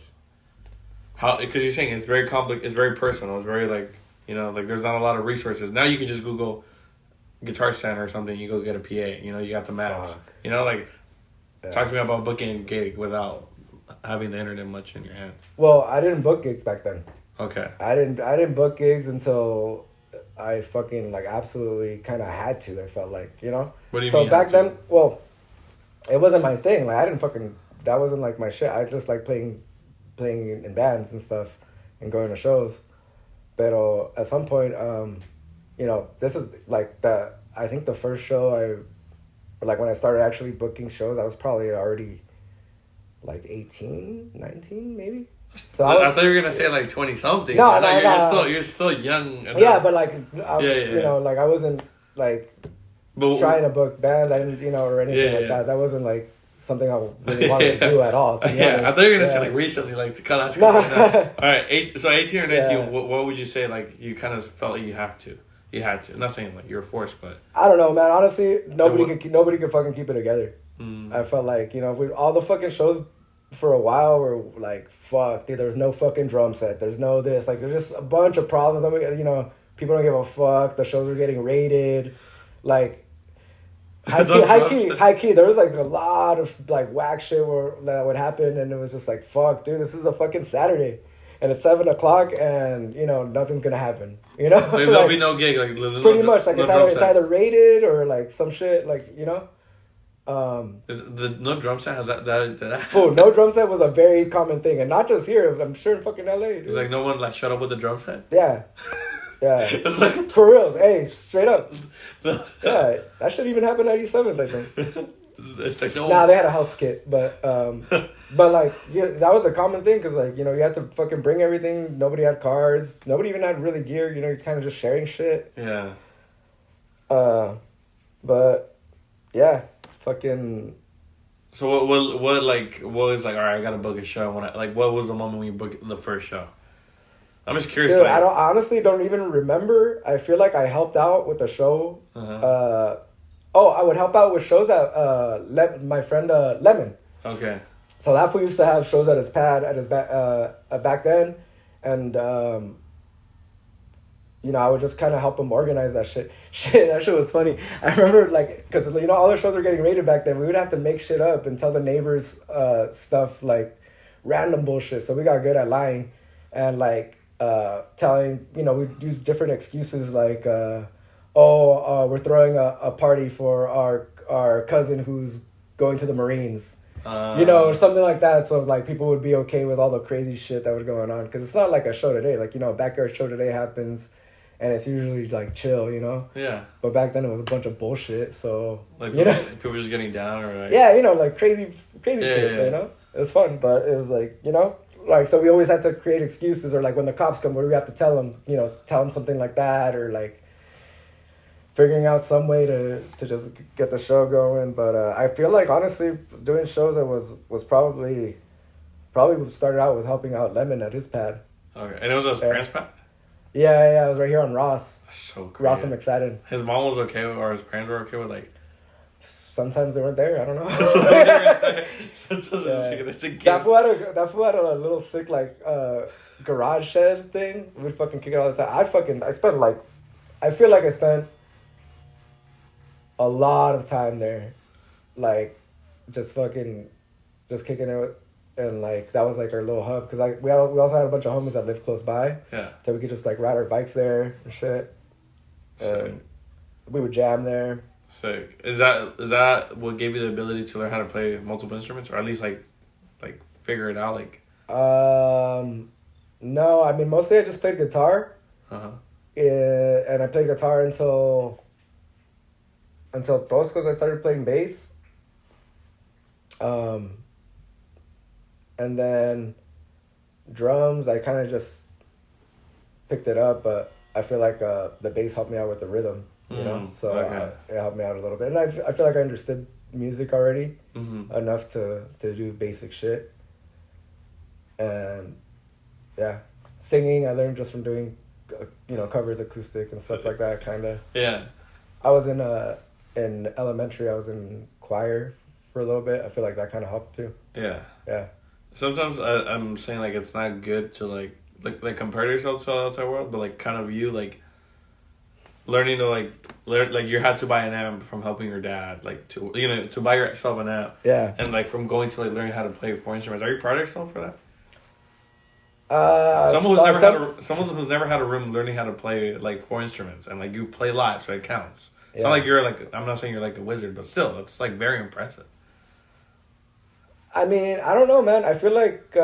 B: How, because you're saying it's very complex. It's very personal. It's very like, you know, like there's not a lot of resources. Now you can just Google Guitar Center or something. You go get a PA. You know, you got the maps.
C: Fuck.
B: You know, like
C: Yeah.
B: talk to me about booking a gig without having the internet much in your hand.
C: Well, I didn't book gigs back then.
B: Okay.
C: I didn't book gigs until I fucking like absolutely kind of had to. I felt like, you know.
B: What do you
C: so
B: mean?
C: back then, well, it wasn't my thing. Like I didn't fucking. That wasn't like my shit. I just like playing in bands and stuff and going to shows. But at some point, you know, this is like I think the first show like when I started actually booking shows, I was probably already like 18, 19 maybe. So
B: I thought you were gonna say like 20 something.
C: No,
B: You're still young.
C: Yeah, but like I was,
B: Yeah.
C: you know, like I wasn't like trying to book bands. I didn't, you know, or anything like that. That wasn't like something I really wanted to do at all. To be honest.
B: I thought you were gonna say like recently, like to cut out.
C: No.
B: All right, so 18 or 19.
C: Yeah.
B: What would you say? Like you kind of felt like you had to. I'm not saying like you were forced, but
C: I don't know, man. Honestly, nobody could fucking keep it together. I felt like, you know, all the fucking shows for a while were like, fuck, dude. There's no fucking drum set. There's no this. Like, there's just a bunch of problems. I mean, you know, people don't give a fuck. The shows were getting raided. Like, high key. There was like a lot of like whack shit that would happen, and it was just like, fuck, dude. This is a fucking Saturday. And it's 7:00, and you know nothing's gonna happen. You know,
B: like, there'll be no gig. Like
C: pretty much, like it's either raided or like some shit. Like, you know,
B: no drum set has that.
C: Fool, no drum set was a very common thing, and not just here. I'm sure in fucking LA. Dude.
B: It's like no one like shut up with the drum set.
C: Yeah.
B: It's like
C: for real. Hey, straight up. Yeah, that should even happen 97th, I think.
B: It's like no.
C: Nah, they had a house kit, but like, yeah, that was a common thing because like, you know, you had to fucking bring everything. Nobody had cars. Nobody even had really gear. You know, you're kind of just sharing shit.
B: Yeah.
C: But yeah, fucking.
B: So what was like? All right, I gotta book a show. What was the moment when you booked the first show? I'm just curious.
C: Dude,
B: like,
C: I honestly don't even remember. I feel like I helped out with a show. I would help out with shows at my friend Lemon.
B: Okay.
C: So that fool used to have shows at his pad back then, and I would just kind of help them organize that shit. That shit was funny. I remember, like, because, all the shows were getting rated back then. We would have to make shit up and tell the neighbors stuff, like, random bullshit. So we got good at lying and, like, telling, we'd use different excuses, like, we're throwing a party for our cousin who's going to the Marines. Or something like that. So, like, people would be okay with all the crazy shit that was going on. Because it's not like a show today. Like, a backyard show today happens, and it's usually, like, chill,
B: Yeah.
C: But back then, it was a bunch of bullshit, so...
B: Like, people just getting down or, like...
C: Yeah, like, crazy shit, It was fun, but it was, like, Like, so we always had to create excuses, or, like, when the cops come, what do we have to tell them? Tell them something like that, or, like... figuring out some way to just get the show going. But I feel like, honestly, doing shows, it was probably started out with helping out Lemon at his pad.
B: Okay, and it was his parents' pad?
C: Yeah, I was right here on Ross.
B: That's so cool.
C: Ross and McFadden.
B: His mom was okay with, or his parents were okay with, like...
C: Sometimes they weren't there, I don't know. That fool had a little sick, like, garage shed thing. We'd fucking kick it all the time. I spent, like... I feel like I spent a lot of time there, like, just kicking it, and, like, that was, like, our little hub, because, like, we also had a bunch of homies that lived close by, so we could just, like, ride our bikes there and shit, and we would jam there.
B: Sick. Is that what gave you the ability to learn how to play multiple instruments, or at least, like figure it out, like?
C: No, I mean, mostly I just played guitar, and I played guitar until Tozcos. I started playing bass. And then drums, I kind of just picked it up, but I feel like the bass helped me out with the rhythm, so it helped me out a little bit. And I feel like I understood music already enough to do basic shit. And yeah, singing, I learned just from doing, covers, acoustic and stuff like that, kind of.
B: Yeah.
C: I was in elementary, I was in choir for a little bit. I feel like that kind of helped too.
B: Yeah.
C: Yeah.
B: Sometimes I'm saying, like, it's not good to, like compare yourself to the outside world, but, like, kind of you, like, learning to, like, you had to buy an amp from helping your dad, like, to buy yourself an amp.
C: Yeah.
B: And, like, from going to, like, learning how to play 4 instruments. Are you proud of yourself for that? Someone who's never had a room learning how to play, like, 4 instruments, and, like, you play live, so it counts. It's not like you're, like, I'm not saying you're, like, a wizard, but still, that's, like, very impressive.
C: I mean, I don't know, man. I feel like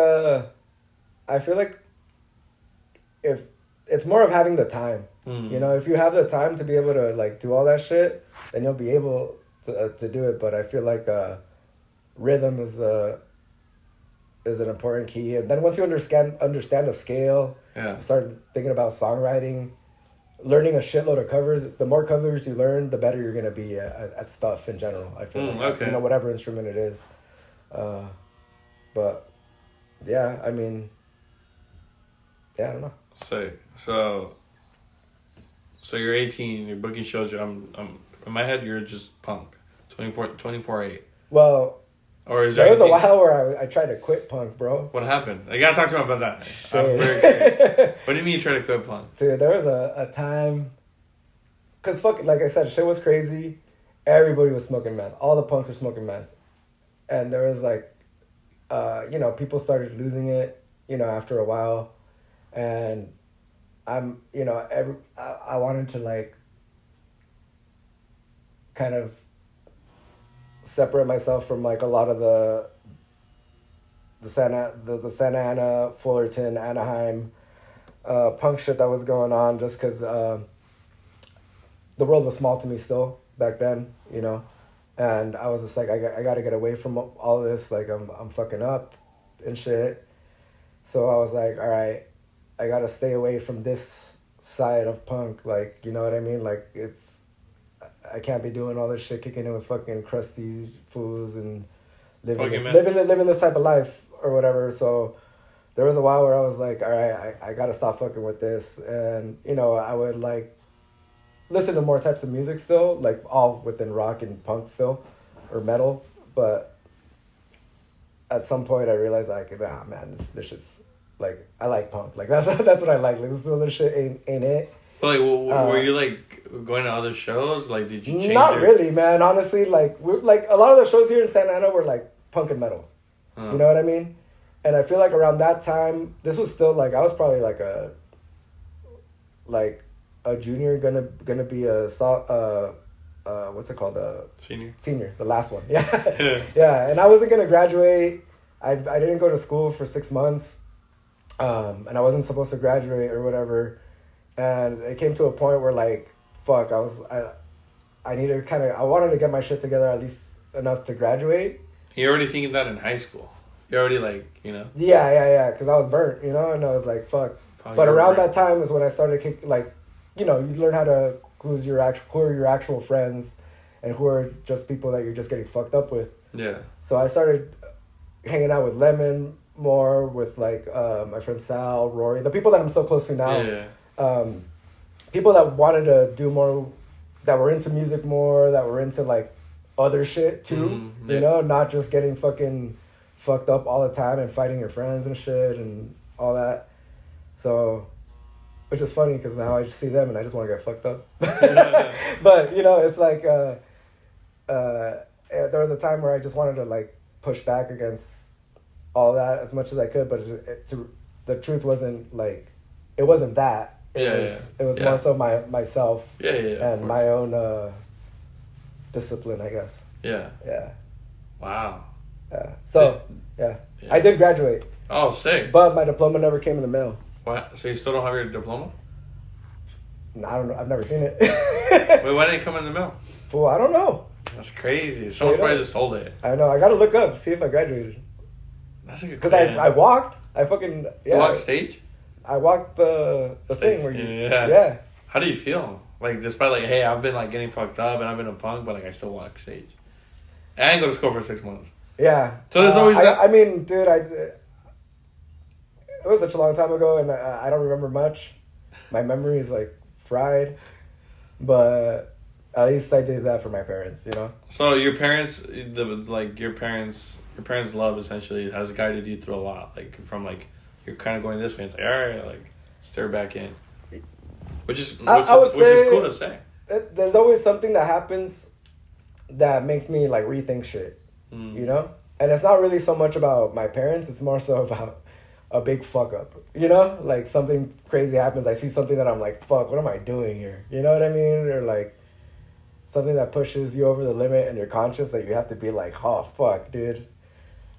C: if it's more of having the time, if you have the time to be able to, like, do all that shit, then you'll be able to do it. But I feel like rhythm is an important key. And then once you understand the scale, you start thinking about songwriting, learning a shitload of covers. The more covers you learn, the better you're gonna be at stuff in general. I feel like, whatever instrument it is. But yeah, I mean, I don't know.
B: So you're 18. You're booking shows. I'm in my head. You're just punk. 24/8.
C: Well,
B: or is
C: there was a while where I tried to quit punk, bro.
B: What happened? I gotta talk to him about that.
C: Shit.
B: I'm very curious. What do you mean you tried to quit punk?
C: Dude, there was a time, cause like I said, shit was crazy. Everybody was smoking meth. All the punks were smoking meth, and there was like, people started losing it, after a while, and I wanted to, like, kind of separate myself from, like, a lot of the Santa Ana, Fullerton, Anaheim punk shit that was going on, just because the world was small to me still back then, and I was just like, I gotta get away from all this, like, I'm fucking up and shit. So I was like, all right, I gotta stay away from this side of punk, like, you know what I mean? Like, I can't be doing all this shit, kicking in with fucking crusty fools and living this type of life or whatever. So there was a while where I was like, all right, I gotta stop fucking with this. And, I would, like, listen to more types of music still, like, all within rock and punk still, or metal. But at some point I realized, like, this shit's, like, I like punk. Like, that's what I like. Like, this other shit ain't it.
B: But like, were you like going to other shows? Like, did you change?
C: Not really, man. Honestly, like a lot of the shows here in Santa Ana were like punk and metal. You know what I mean? And I feel like around that time, this was still like I was probably like a junior, gonna be a what's it called, senior, the last one. Yeah. And I wasn't gonna graduate. I didn't go to school for 6 months, and I wasn't supposed to graduate or whatever. And it came to a point where like, fuck, I needed I wanted to get my shit together at least enough to graduate.
B: You're already thinking that in high school. You're already like, you know.
C: Yeah. Because I was burnt, you know, and I was like, fuck. But around that time is when I started you learn how to who are your actual friends, and who are just people that you're just getting fucked up with.
B: Yeah.
C: So I started hanging out with Lemon more, with like my friend Sal, Rory, the people that I'm so close to now.
B: Yeah.
C: People that wanted to do more, that were into music more, that were into like other shit too. You know, not just getting fucking fucked up all the time and fighting your friends and shit and all that. So, which is funny because now I just see them and I just want to get fucked up. But you know, it's like there was a time where I just wanted to like push back against all that as much as I could, but the truth wasn't like, it wasn't that. It was more so myself and my own discipline, I guess. Yeah.
B: Wow.
C: Yeah. So I did graduate.
B: Oh, sick.
C: But my diploma never came in the mail.
B: What? So you still don't have your diploma?
C: No, I don't know. I've never seen it.
B: Wait, why didn't it come in the mail?
C: Fool, I don't know.
B: That's crazy. Someone's probably just sold it.
C: I know. I gotta look up, see if I graduated.
B: That's a good.
C: Because I walked. I fucking
B: You walked stage?
C: I walked the
B: stage
C: thing where you.
B: Yeah. How do you feel? Like, despite like, hey, I've been like getting fucked up and I've been a punk, but like I still walk stage. And I didn't go to school for 6 months.
C: Yeah.
B: So there's always that.
C: I mean, dude, it was such a long time ago, and I don't remember much. My memory is like fried, but at least I did that for my parents, you know.
B: So your parents, your parents' love essentially has guided you through a lot. Like from like you're kind of going this way, it's like all right, like stir back in, which is cool to say.
C: There's always something that happens that makes me like rethink shit, you know. And it's not really so much about my parents; it's more so about a big fuck up, you know? Like something crazy happens, I see something that I'm like, fuck, what am I doing here? You know what I mean? Or like something that pushes you over the limit and you're conscious that you have to be like, oh, fuck, dude.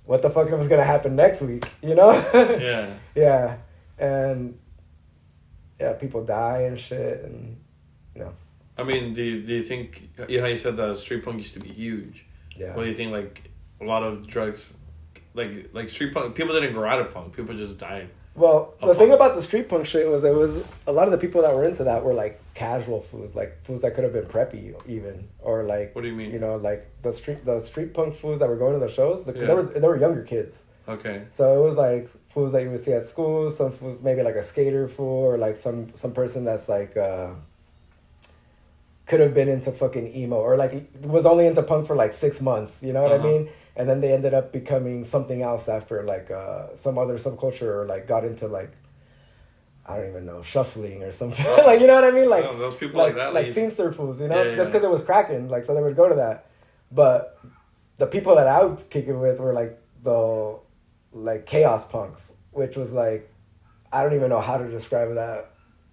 C: What the fuck is going to happen next week? You know?
B: Yeah.
C: Yeah. And yeah, people die and shit and, you know.
B: I mean, do you think, you know how you said that street punk used to be huge?
C: Yeah.
B: What do you think, like, a lot of drugs... Like street punk, people didn't grow out of punk. People just died.
C: Well, the thing about the street punk shit was it was a lot of the people that were into that were like casual fools, like fools that could have been preppy even, or like.
B: What do you mean?
C: You know, like the street punk fools that were going to the shows because there were younger kids.
B: Okay.
C: So it was like fools that you would see at school. Some fools, maybe like a skater fool, or like some person that's like could have been into fucking emo, or like was only into punk for like 6 months. You know what I mean? And then they ended up becoming something else after like some other subculture, or like got into like, I don't even know, shuffling or something. Like, you know what I mean? Like
B: those people like that,
C: like scenester fools, you know, just because it was cracking, like so they would go to that. But the people that I would kick it with were like the chaos punks, which was like, I don't even know how to describe that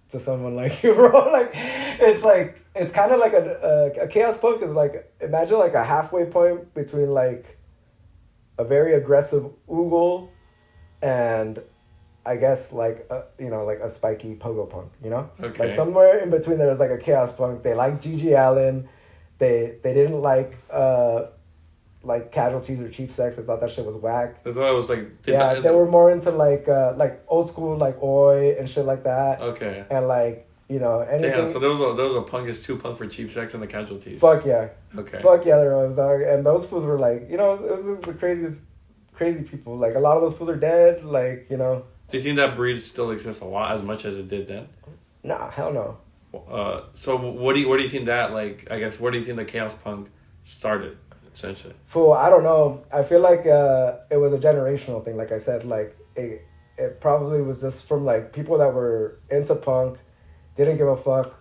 C: to someone like you, bro. Like it's kind of like a chaos punk is like, imagine like a halfway point between like a very aggressive oogle and I guess like a spiky pogo punk, you know?
B: Okay.
C: Like somewhere in between there was like a chaos punk. They liked Gigi Allen. They didn't like Casualties or Cheap Sex. They thought that shit was whack.
B: I thought it was like...
C: They were more into like old school like Oi and shit like that.
B: Okay.
C: And like, you know, anything.
B: Damn, so there was a punk is 2 punk for Cheap Sex and the Casualties.
C: Fuck yeah.
B: Okay.
C: Fuck yeah, there was, dog. And those fools were like, you know, it was just the craziest, crazy people. Like, a lot of those fools are dead, like, you know.
B: Do you think that breed still exists a lot, as much as it did then?
C: Nah, hell no.
B: So what do you think that, like, I guess, where do you think the chaos punk started, essentially?
C: Fool, I don't know. I feel like it was a generational thing, like I said. Like, it probably was just from, like, people that were into punk didn't give a fuck.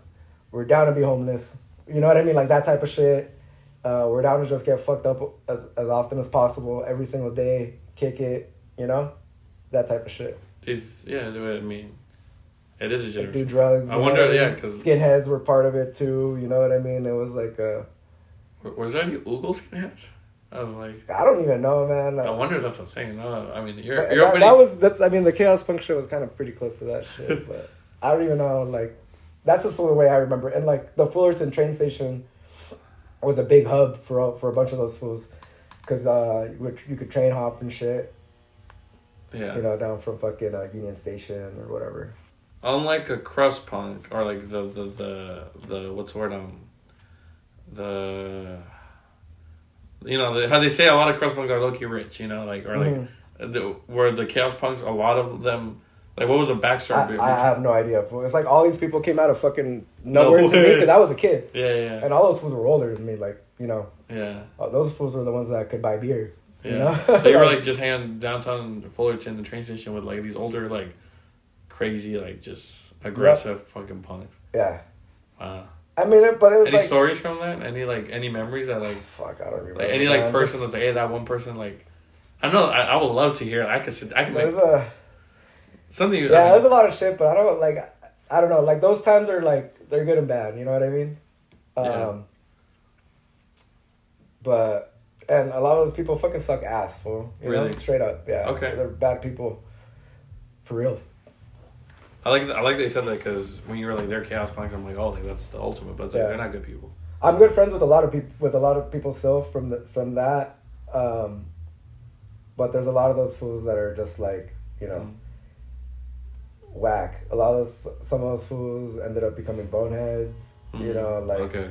C: We're down to be homeless. You know what I mean? Like that type of shit. We're down to just get fucked up as often as possible every single day. Kick it, you know? That type of shit.
B: I mean, it is a generation.
C: Do drugs.
B: I wonder, because...
C: Skinheads were part of it too, you know what I mean? It was like
B: Was there any Oogle skinheads? I was like...
C: I don't even know, man.
B: I wonder if that's a thing. No, I mean,
C: the Chaos Punk show was kind of pretty close to that shit, but I don't even know, like... That's just the way I remember. And, like, the Fullerton train station was a big hub for a bunch of those fools. Because you could train hop and shit.
B: Yeah.
C: You know, down from fucking Union Station or whatever.
B: Unlike a crust punk, or like the what's the word, you know, how they say a lot of crust punks are low-key rich, you know, like, or like, where the Chaos Punks, a lot of them... Like, what was the backstory?
C: I have no idea. It's like all these people came out of fucking nowhere to me because I was a kid.
B: Yeah.
C: And all those fools were older than me, like, you know.
B: Yeah.
C: Those fools were the ones that could buy beer.
B: Yeah.
C: You know?
B: So you were, like, just hanging downtown Fullerton, the train station, with, like, these older, like, crazy, like, just aggressive fucking punks.
C: Yeah.
B: Wow.
C: I mean, but it was
B: any stories from that? Any memories that, like...
C: Fuck, I don't remember.
B: Like, any, like, person that's like, hey, that one person, like... I know, I would love to hear it. Something.
C: There's a lot of shit, but I don't know. Like those times are like they're good and bad. You know what I mean? But and a lot of those people fucking suck ass, fool. You know, straight up. Yeah.
B: Okay.
C: They're bad people. For reals.
B: I like that you said that because when you were like they're chaos punks, I'm like, oh, like that's the ultimate, but it's like, they're not good people.
C: I'm good friends with a lot of people still from that. But there's a lot of those fools that are just like, you know. Whack. Some of those fools ended up becoming boneheads. You know, like
B: okay.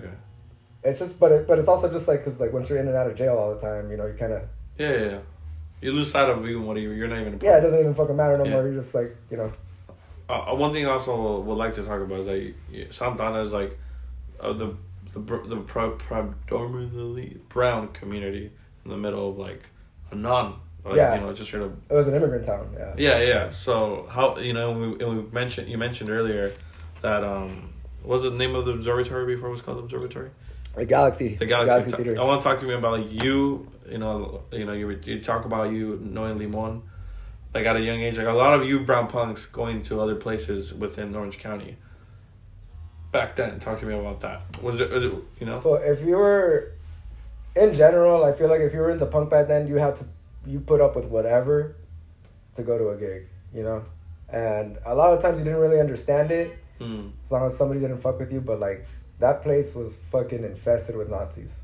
C: It's just, but it's also just like because like once you're in and out of jail all the time, you know, you kind of
B: you lose sight of even what you're not even.
C: It doesn't even fucking matter no more. You're just like, you know.
B: One thing I also would like to talk about is that Santana is like the predominantly brown community in the middle of like a non. Like, you know, just straight up.
C: It was an immigrant town.
B: Yeah. So how you mentioned earlier that what was the name of the observatory before it was called the observatory?
C: The Galaxy Theater.
B: I want to talk to me about like you talk about you knowing Limon, like at a young age, like a lot of you brown punks going to other places within Orange County. Back then, talk to me about that. Was it you know?
C: So if you were, in general, I feel like if you were into punk back then, you put up with whatever to go to a gig, you know? And a lot of times you didn't really understand it, as long as somebody didn't fuck with you, but, like, that place was fucking infested with Nazis.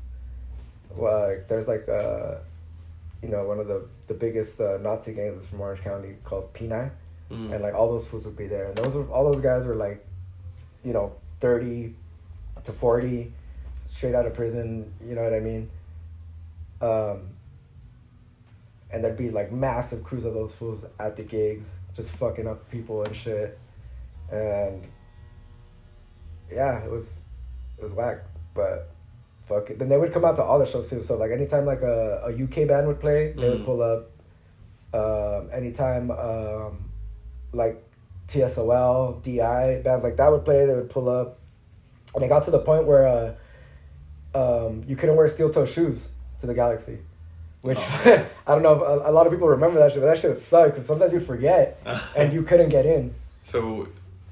C: Well, like, there's, like, you know, one of the biggest Nazi gangs is from Orange County called P9, and, like, all those fools would be there. And all those guys were, like, you know, 30 to 40, straight out of prison, you know what I mean? And there'd be like massive crews of those fools at the gigs, just fucking up people and shit. And yeah, it was whack. But fuck it. Then they would come out to all the shows too. So like anytime like a UK band would play, they would pull up. Anytime like TSOL, DI, bands like that would play, they would pull up. And it got to the point where you couldn't wear steel toe shoes to the Galaxy. Which, I don't know if a lot of people remember that shit, but that shit sucked because sometimes you'd forget and you couldn't get in.
B: So,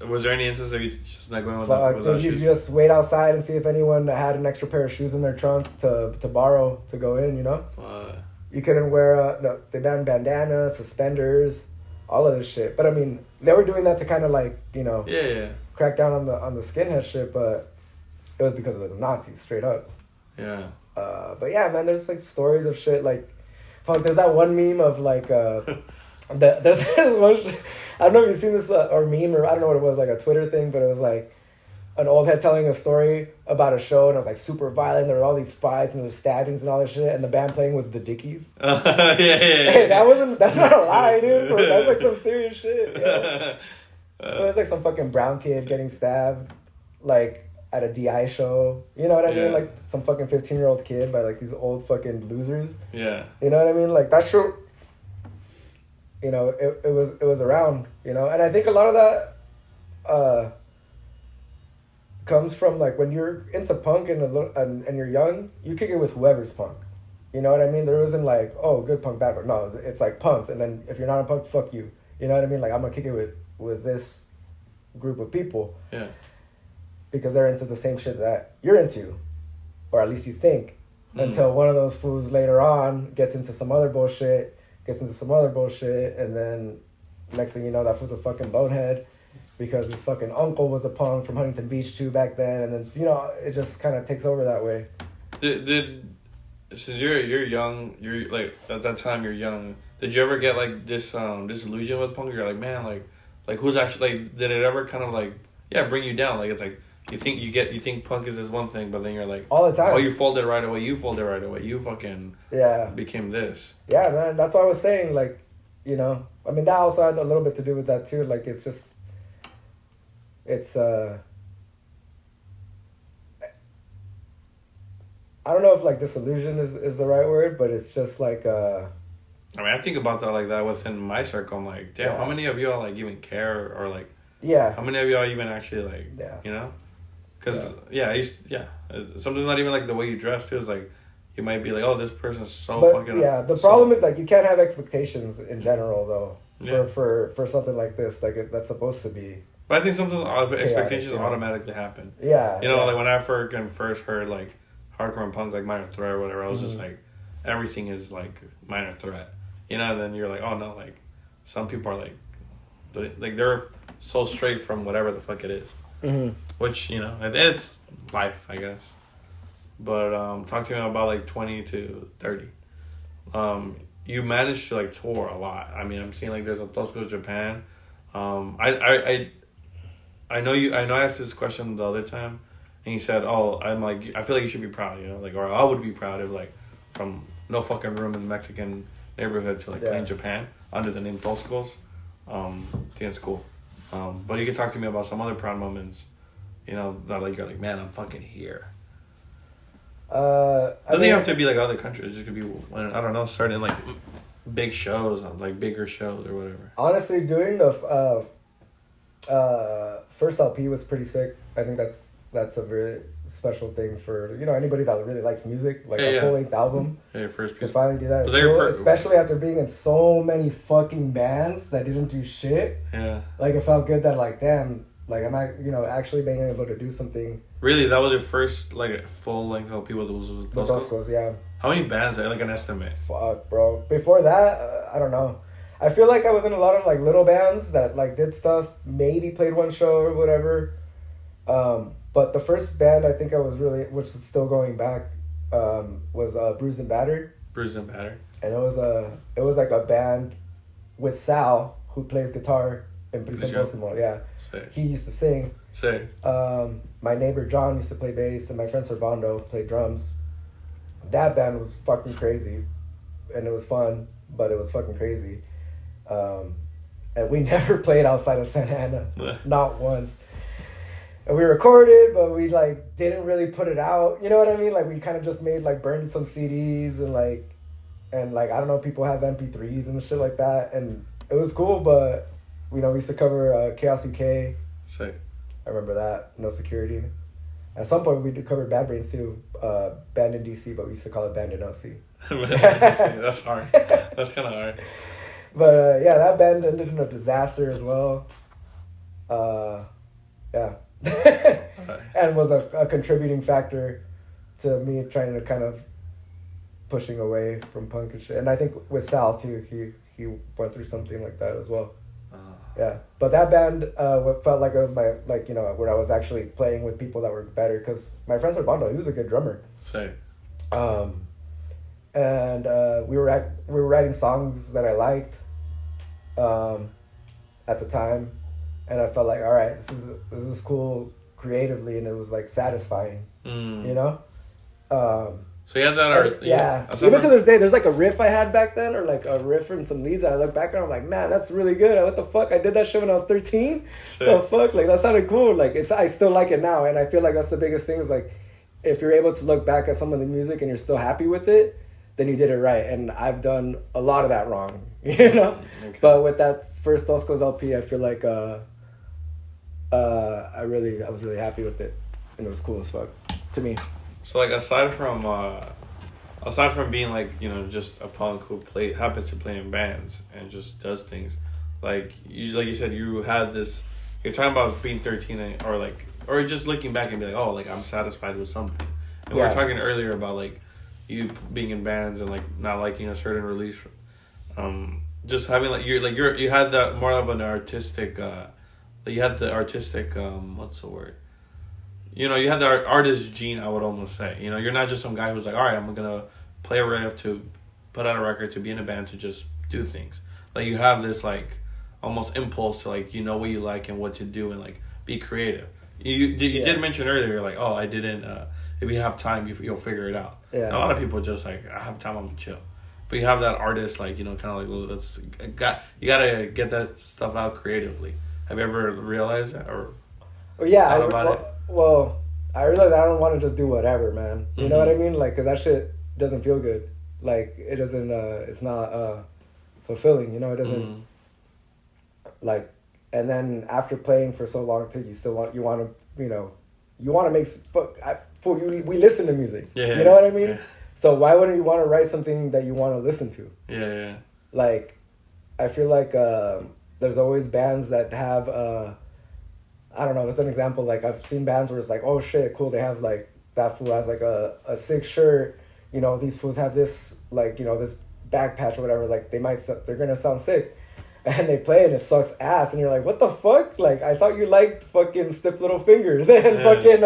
B: was there any instance of you just not going with
C: that? You just wait outside and see if anyone had an extra pair of shoes in their trunk to borrow to go in, you know? You couldn't wear, they banned bandanas, suspenders, all of this shit. But I mean, they were doing that to kind of like, you know, crack down on the skinhead shit, but it was because of the Nazis, straight up.
B: Yeah.
C: But yeah, man, there's like stories of shit like, fuck, there's that one meme of like, there's this one, I don't know if you've seen this or meme or I don't know what it was, like a Twitter thing, but it was like an old head telling a story about a show and it was like super violent. There were all these fights and there was stabbings and all this shit, and the band playing was the Dickies. Hey, that's not a lie, dude. That's like some serious shit. It was like some fucking brown kid getting stabbed, like at a DI show, you know what I mean? Like some fucking 15-year-old kid by like these old fucking losers.
B: Yeah.
C: You know what I mean? Like that show, you know, it was around, you know, and I think a lot of that, comes from like when you're into punk and you're young, you kick it with whoever's punk. You know what I mean? There isn't like, oh, good punk, bad punk. No, it's like punks, and then if you're not a punk, fuck you. You know what I mean? Like, I'm gonna kick it with this group of people.
B: Yeah.
C: Because they're into the same shit that you're into, or at least you think. Until one of those fools later on gets into some other bullshit, and then next thing you know, that fool's a fucking bonehead because his fucking uncle was a punk from Huntington Beach too back then, and then, you know, it just kind of takes over that way.
B: Since you're young, you're like at that time you're young. Did you ever get like this disillusion with punk? You're like, man, like who's actually like? Did it ever kind of like bring you down? Like it's like you think punk is this one thing, but then you're like
C: all the time.
B: Oh, you folded right away. You fucking became this.
C: Yeah, man. That's what I was saying. Like, you know, I mean that also had a little bit to do with that too. Like it's I don't know if like disillusion is the right word, but it's just like
B: I mean, I think about that like that within my circle. I'm like, damn, how many of y'all like even care or like how many of y'all even actually like you know? Because something's not even like the way you dress too. It's like you might be like, oh, this person's fucking.
C: Yeah, the problem is like you can't have expectations in general though for something like this. Like that's supposed to be.
B: But I think sometimes expectations automatically happen.
C: Yeah.
B: You know, like when I first heard like hardcore and punk, like Minor Threat or whatever, I was just like, everything is like Minor Threat. You know, and then you're like, oh no, like some people are like they're so straight from whatever the fuck it is. Mm-hmm. Which, you know, it's life, I guess. But talk to me about like 20 to 30. You managed to like tour a lot. I mean, I'm seeing like there's a Tozcos Japan. I know I asked this question the other time, and you said, "Oh, I feel like you should be proud, you know, like, or I would be proud if like from no fucking room in the Mexican neighborhood to like playing Japan under the name Tozcos." I think it's cool. But you can talk to me about some other proud moments, you know, that like you're like, man, I'm fucking here. Doesn't have to be like other countries. It just could be when, I don't know, starting like big shows, like bigger shows or whatever.
C: Honestly, doing the first LP was pretty sick. I think that's a very special thing for, you know, anybody that really likes music, like a full-length album.
B: Yeah, first piece.
C: To finally do that, cool, especially after being in so many fucking bands that didn't do shit.
B: Yeah.
C: Like, it felt good that, like, damn, like, I'm not, you know, actually being able to do something.
B: Really? That was your first, like, full-length LP was
C: Tozcos, yeah.
B: How many bands? Like an estimate?
C: Fuck, bro. Before that, I don't know. I feel like I was in a lot of, like, little bands that, like, did stuff, maybe played one show or whatever. But the first band I think I was really, which is still going back, was Bruised and Battered.
B: Bruised and Battered.
C: And it was like a band with Sal, who plays guitar in Prisión Póstumo. Yeah.
B: Sick.
C: He used to sing.
B: Sick.
C: My neighbor John used to play bass, and my friend Servando played drums. That band was fucking crazy, and it was fun, but it was fucking crazy. And we never played outside of Santa Ana, not once. And we recorded, but we, like, didn't really put it out. You know what I mean? Like, we kind of just made, like, burned some CDs and, I don't know, people have MP3s and shit like that. And it was cool, but, you know, we used to cover Chaos UK.
B: Sick.
C: I remember that. No Security. At some point, we did cover Bad Brains, too. Band in DC, but we used to call it Band in OC.
B: That's hard. That's kind of hard.
C: But, yeah, that band ended in a disaster as well. Yeah. And was a contributing factor to me trying to kind of pushing away from punk and shit. And I think with Sal too, he went through something like that as well. Yeah, but that band felt like it was my, like, you know, where I was actually playing with people that were better, because my friend Servando, he was a good drummer.
B: Same.
C: And we were writing songs that I liked at the time. And I felt like, all right, this is cool creatively, and it was like satisfying, you know.
B: So you had that,
C: Even to this day, there's like a riff I had back then, or like a riff and some leads that I look back on. I'm like, man, that's really good. What the fuck? I did that shit when I was 13. The fuck, like that sounded cool. Like I still like it now, and I feel like that's the biggest thing is like, if you're able to look back at some of the music and you're still happy with it, then you did it right. And I've done a lot of that wrong, you know. Okay. But with that first Tozcos LP, I feel like I was really happy with it. and it was cool as fuck to me.
B: So like aside from being like, you know, just a punk who happens to play in bands and just does things, like you said, you had this. You're talking about being 13 or just looking back and be like, oh, like I'm satisfied with something. And we were talking earlier about like you being in bands and like not liking a certain release. Just having like you had that more of an artistic. You had the artistic. What's the word? You know, you had the artist gene, I would almost say. You know, you're not just some guy who's like, all right, I'm going to play a riff, to put out a record, to be in a band, to just do things. Like, you have this, like, almost impulse to, like, you know what you like and what to do and, like, be creative. You did mention earlier, like, oh, I didn't, if you have time, you'll figure it out.
C: Yeah.
B: And a lot of people just, like, I have time, I'm going to chill. But you have that artist, like, you know, kind of like, you got to get that stuff out creatively. Have you ever realized that? Or
C: Well, I realize I don't want to just do whatever, man. You know what I mean? Like, because that shit doesn't feel good. Like, it doesn't, it's not fulfilling, you know? It doesn't, like, and then after playing for so long, too, you want to make, we listen to music.
B: Yeah,
C: you know what I mean?
B: Yeah.
C: So why wouldn't you want to write something that you want to listen to?
B: Yeah.
C: Like, I feel like there's always bands that have, I don't know, as an example, like, I've seen bands where it's like, oh, shit, cool, they have, like, that fool has, like, a sick shirt, you know, these fools have this, like, you know, this back patch or whatever, like, they're gonna sound sick, and they play and it sucks ass, and you're like, what the fuck? Like, I thought you liked fucking Stiff Little Fingers, and fucking,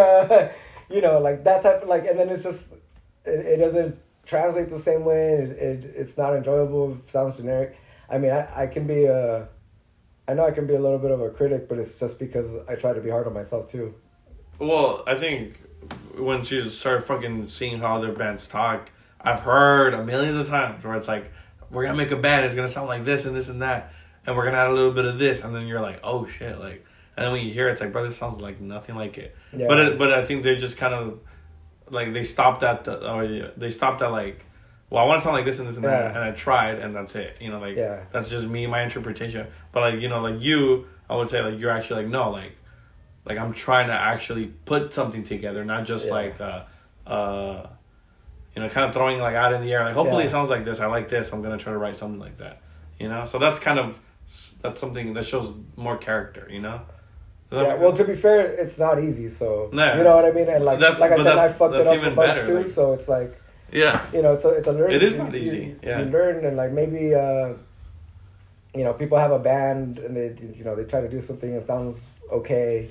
C: you know, like, that type of, like, and then it's just, it doesn't translate the same way, it's not enjoyable, it sounds generic. I mean, I know I can be a little bit of a critic, but it's just because I try to be hard on myself, too.
B: Well, I think once you start fucking seeing how other bands talk, I've heard a million of times where it's like, we're going to make a band, it's going to sound like this and this and that, and we're going to add a little bit of this, and then you're like, oh, shit, like, and then when you hear it, it's like, bro, this sounds like nothing like it. Yeah. But I think they just kind of, like, they stopped at, like, well, I want to sound like this and this and that, and I tried, and that's it. You know, like, that's just me, my interpretation. But, like, you know, like, I would say, like, you're actually, like, no, like, I'm trying to actually put something together, not just, like, you know, kind of throwing, like, out in the air. Like, hopefully it sounds like this, I like this, I'm going to try to write something like that. You know? So that's something that shows more character, you know?
C: Well, to be fair, it's not easy, so, you know what I mean? And, like I said, I fucked it up a bunch, too, so it's, like...
B: Yeah,
C: you know, it's a learning.
B: It is not easy. You
C: learn, and like maybe you know, people have a band and they try to do something that sounds okay,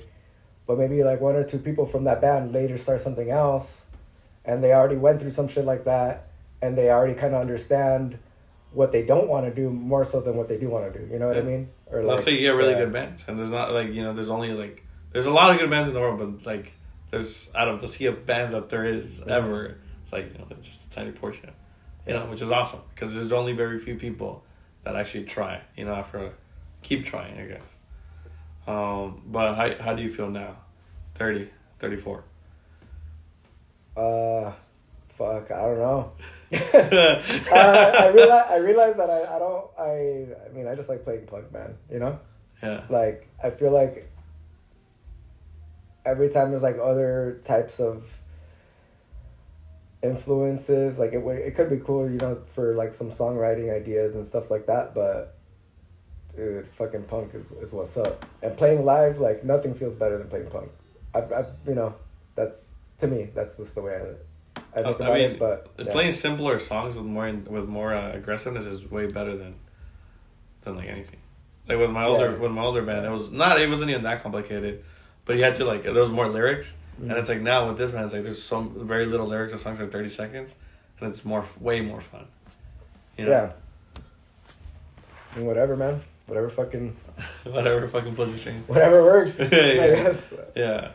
C: but maybe like one or two people from that band later start something else, and they already went through some shit like that, and they already kind of understand what they don't want to do more so than what they do want to do. You know what I mean? Or like,
B: let's say you get really good bands, and there's not like, you know, there's only like, there's a lot of good bands in the world, but like there's out of the sea of bands that there is ever. It's like, you know, just a tiny portion, you know, which is awesome because there's only very few people that actually try, you know, keep trying, I guess. But how do you feel now? 30, 34?
C: Fuck, I don't know. I realize that I mean, I just like playing punk, man, you know?
B: Yeah.
C: Like, I feel like every time there's like other types of influences, like it could be cool, you know, for like some songwriting ideas and stuff like that, but dude, fucking punk is what's up. And playing live, like, nothing feels better than playing punk. I you know, that's, to me, that's just the way I think about it. But
B: playing simpler songs with more aggressiveness is way better than like anything. Like with my older band, it wasn't even that complicated, but you had to, like, there was more lyrics. And it's like now with this band, it's like there's very little lyrics. The songs are 30 seconds, and it's way more fun. You know?
C: Yeah. And whatever, man. Whatever fucking
B: pulls your strings.
C: Whatever works.
B: I
C: guess.
B: Yeah.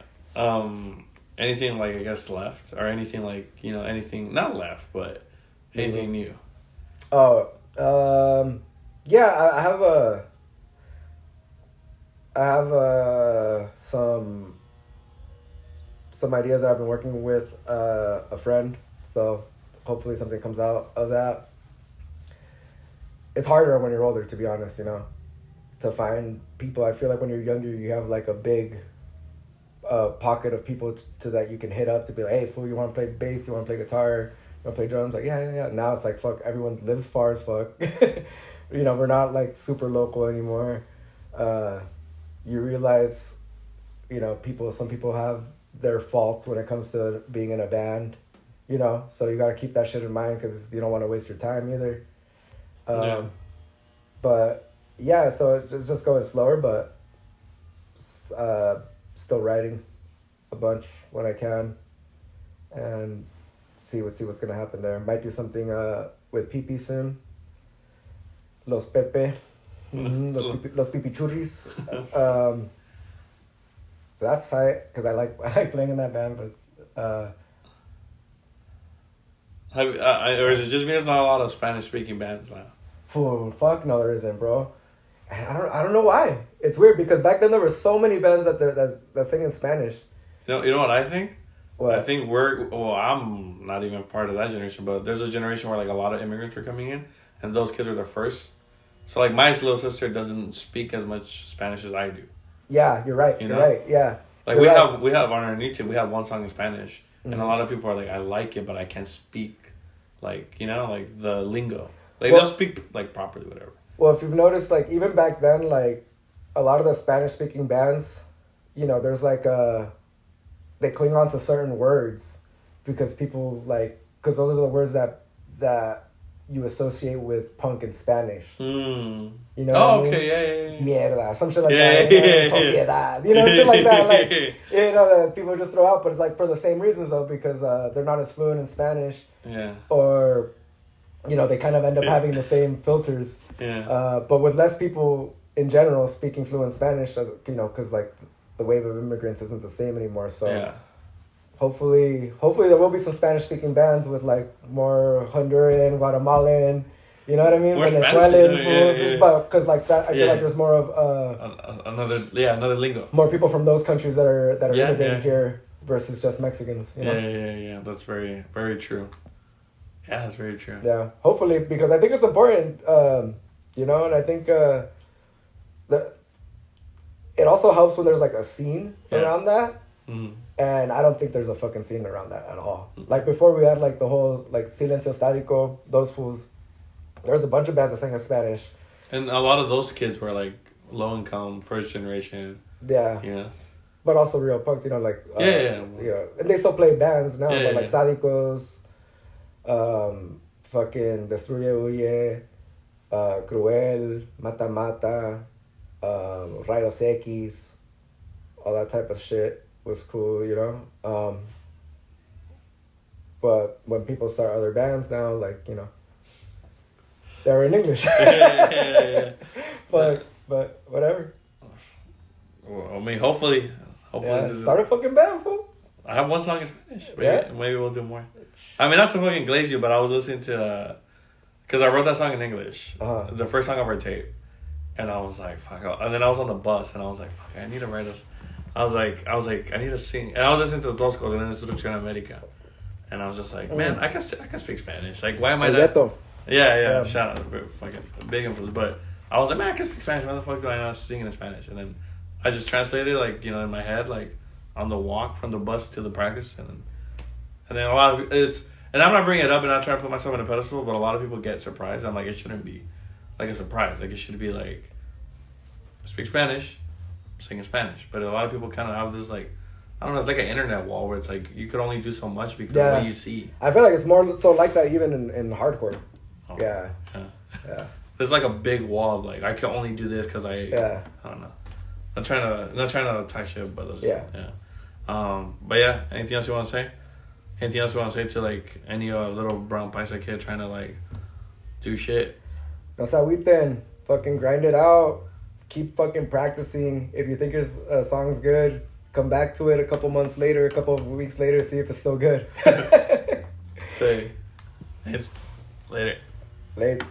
B: Anything, like, I guess left, or anything, like, you know, anything not left, but anything new.
C: Oh, yeah. I have some ideas that I've been working with a friend, so hopefully something comes out of that. It's harder when you're older, to be honest, you know, to find people. I feel like when you're younger, you have like a big a pocket of people to that you can hit up to be like, hey, fool, you want to play bass? You want to play guitar? You want to play drums? Like, yeah. Now it's like, fuck, everyone lives far as fuck. You know, we're not like super local anymore. You realize, you know, some people have their faults when it comes to being in a band, you know, so you got to keep that shit in mind because you don't want to waste your time either. But yeah, so it's just going slower, but still writing a bunch when I can, and see what's gonna happen there. Might do something with Pipi soon. Los Pepe, los Pipichurris. So that's tight because I like playing in that band, but.
B: Or is it just me? There's not a lot of Spanish speaking bands now.
C: Fuck no, there isn't, bro. I don't know why. It's weird because back then there were so many bands that sing in Spanish.
B: You know what I think?
C: What?
B: I think I'm not even part of that generation, but there's a generation where like a lot of immigrants were coming in, and those kids are the first. So like my little sister doesn't speak as much Spanish as I do.
C: Yeah, you're right. You're right. Yeah.
B: Like we have on our YouTube, we have one song in Spanish, and a lot of people are like, I like it, but I can't speak, like, you know, like the lingo. Like they'll speak like properly, whatever.
C: Well, if you've noticed, like even back then, like a lot of the Spanish speaking bands, you know, there's like they cling on to certain words because people because those are the words that you associate with punk in Spanish. You know?
B: Oh,
C: what
B: okay,
C: I mean?
B: yeah.
C: Mierda, some shit like that. Sociedad, you know, shit like that. Like, you know, that people just throw out, but it's like for the same reasons though, because they're not as fluent in Spanish.
B: Yeah.
C: Or, you know, they kind of end up having the same filters.
B: Yeah.
C: But with less people in general speaking fluent Spanish, as you know, because like the wave of immigrants isn't the same anymore. So. Yeah. Hopefully there will be some Spanish-speaking bands with like more Honduran, Guatemalan, you know what I mean?
B: More
C: Venezuelan, but because like that, I feel like there's more of
B: another lingo.
C: More people from those countries that are immigrating here versus just Mexicans. You know?
B: Yeah. That's very, very true. Yeah, that's very true.
C: Yeah, hopefully because I think it's important, you know, and I think that it also helps when there's like a scene around that. Mm-hmm. And I don't think there's a fucking scene around that at all. Mm-hmm. Like before we had like the whole like Silencio Estático, those fools. There was a bunch of bands that sang in Spanish. And
B: a lot of those kids were like low income, first generation.
C: Yeah.
B: Yeah.
C: But also real punks, you know, like
B: You
C: know, and they still play bands now, but like Sádicos, fucking Destruye Huye, Cruel, Mata Mata, Rayos X, all that type of shit. Was cool, you know. But when people start other bands now, like, you know, they're in English.
B: Yeah.
C: But whatever.
B: Well, I mean, hopefully
C: start a fucking band, fool.
B: I have one song in Spanish. Maybe we'll do more. I mean, not to fucking glaze you, but I was listening to, because I wrote that song in English. The first song I ever taped. And I was like, fuck. And then I was on the bus, and I was like, fuck, I need to write this. I was like, I need to sing. And I was listening to the Tozcos and then Instrucción América. And I was just like, man, I can speak Spanish. Like, why am I not? Yeah. Shout out. Fucking big influence. But I was like, man, I can speak Spanish. Why the fuck do I not sing in Spanish? And then I just translated, like, you know, in my head, like, on the walk from the bus to the practice. And then a lot of and I'm not bringing it up and not trying to put myself on a pedestal, but a lot of people get surprised. I'm like, it shouldn't be like a surprise. Like, it should be like, I speak Spanish. Sing in Spanish, but a lot of people kind of have this like, I don't know, it's like an internet wall where it's like you could only do so much because of what you see.
C: I feel like it's more so like that even in hardcore.
B: Oh, yeah. There's like a big wall of like I can only do this because I don't know. Not trying to talk shit, but but yeah, anything else you want to say? Anything else you want to say to like any little brown paisa kid trying to like do shit?
C: No se agüiten, fucking grind it out. Keep fucking practicing. If you think your song's good, come back to it a couple months later, a couple of weeks later, see if it's still good.
B: Say, later.
C: Later.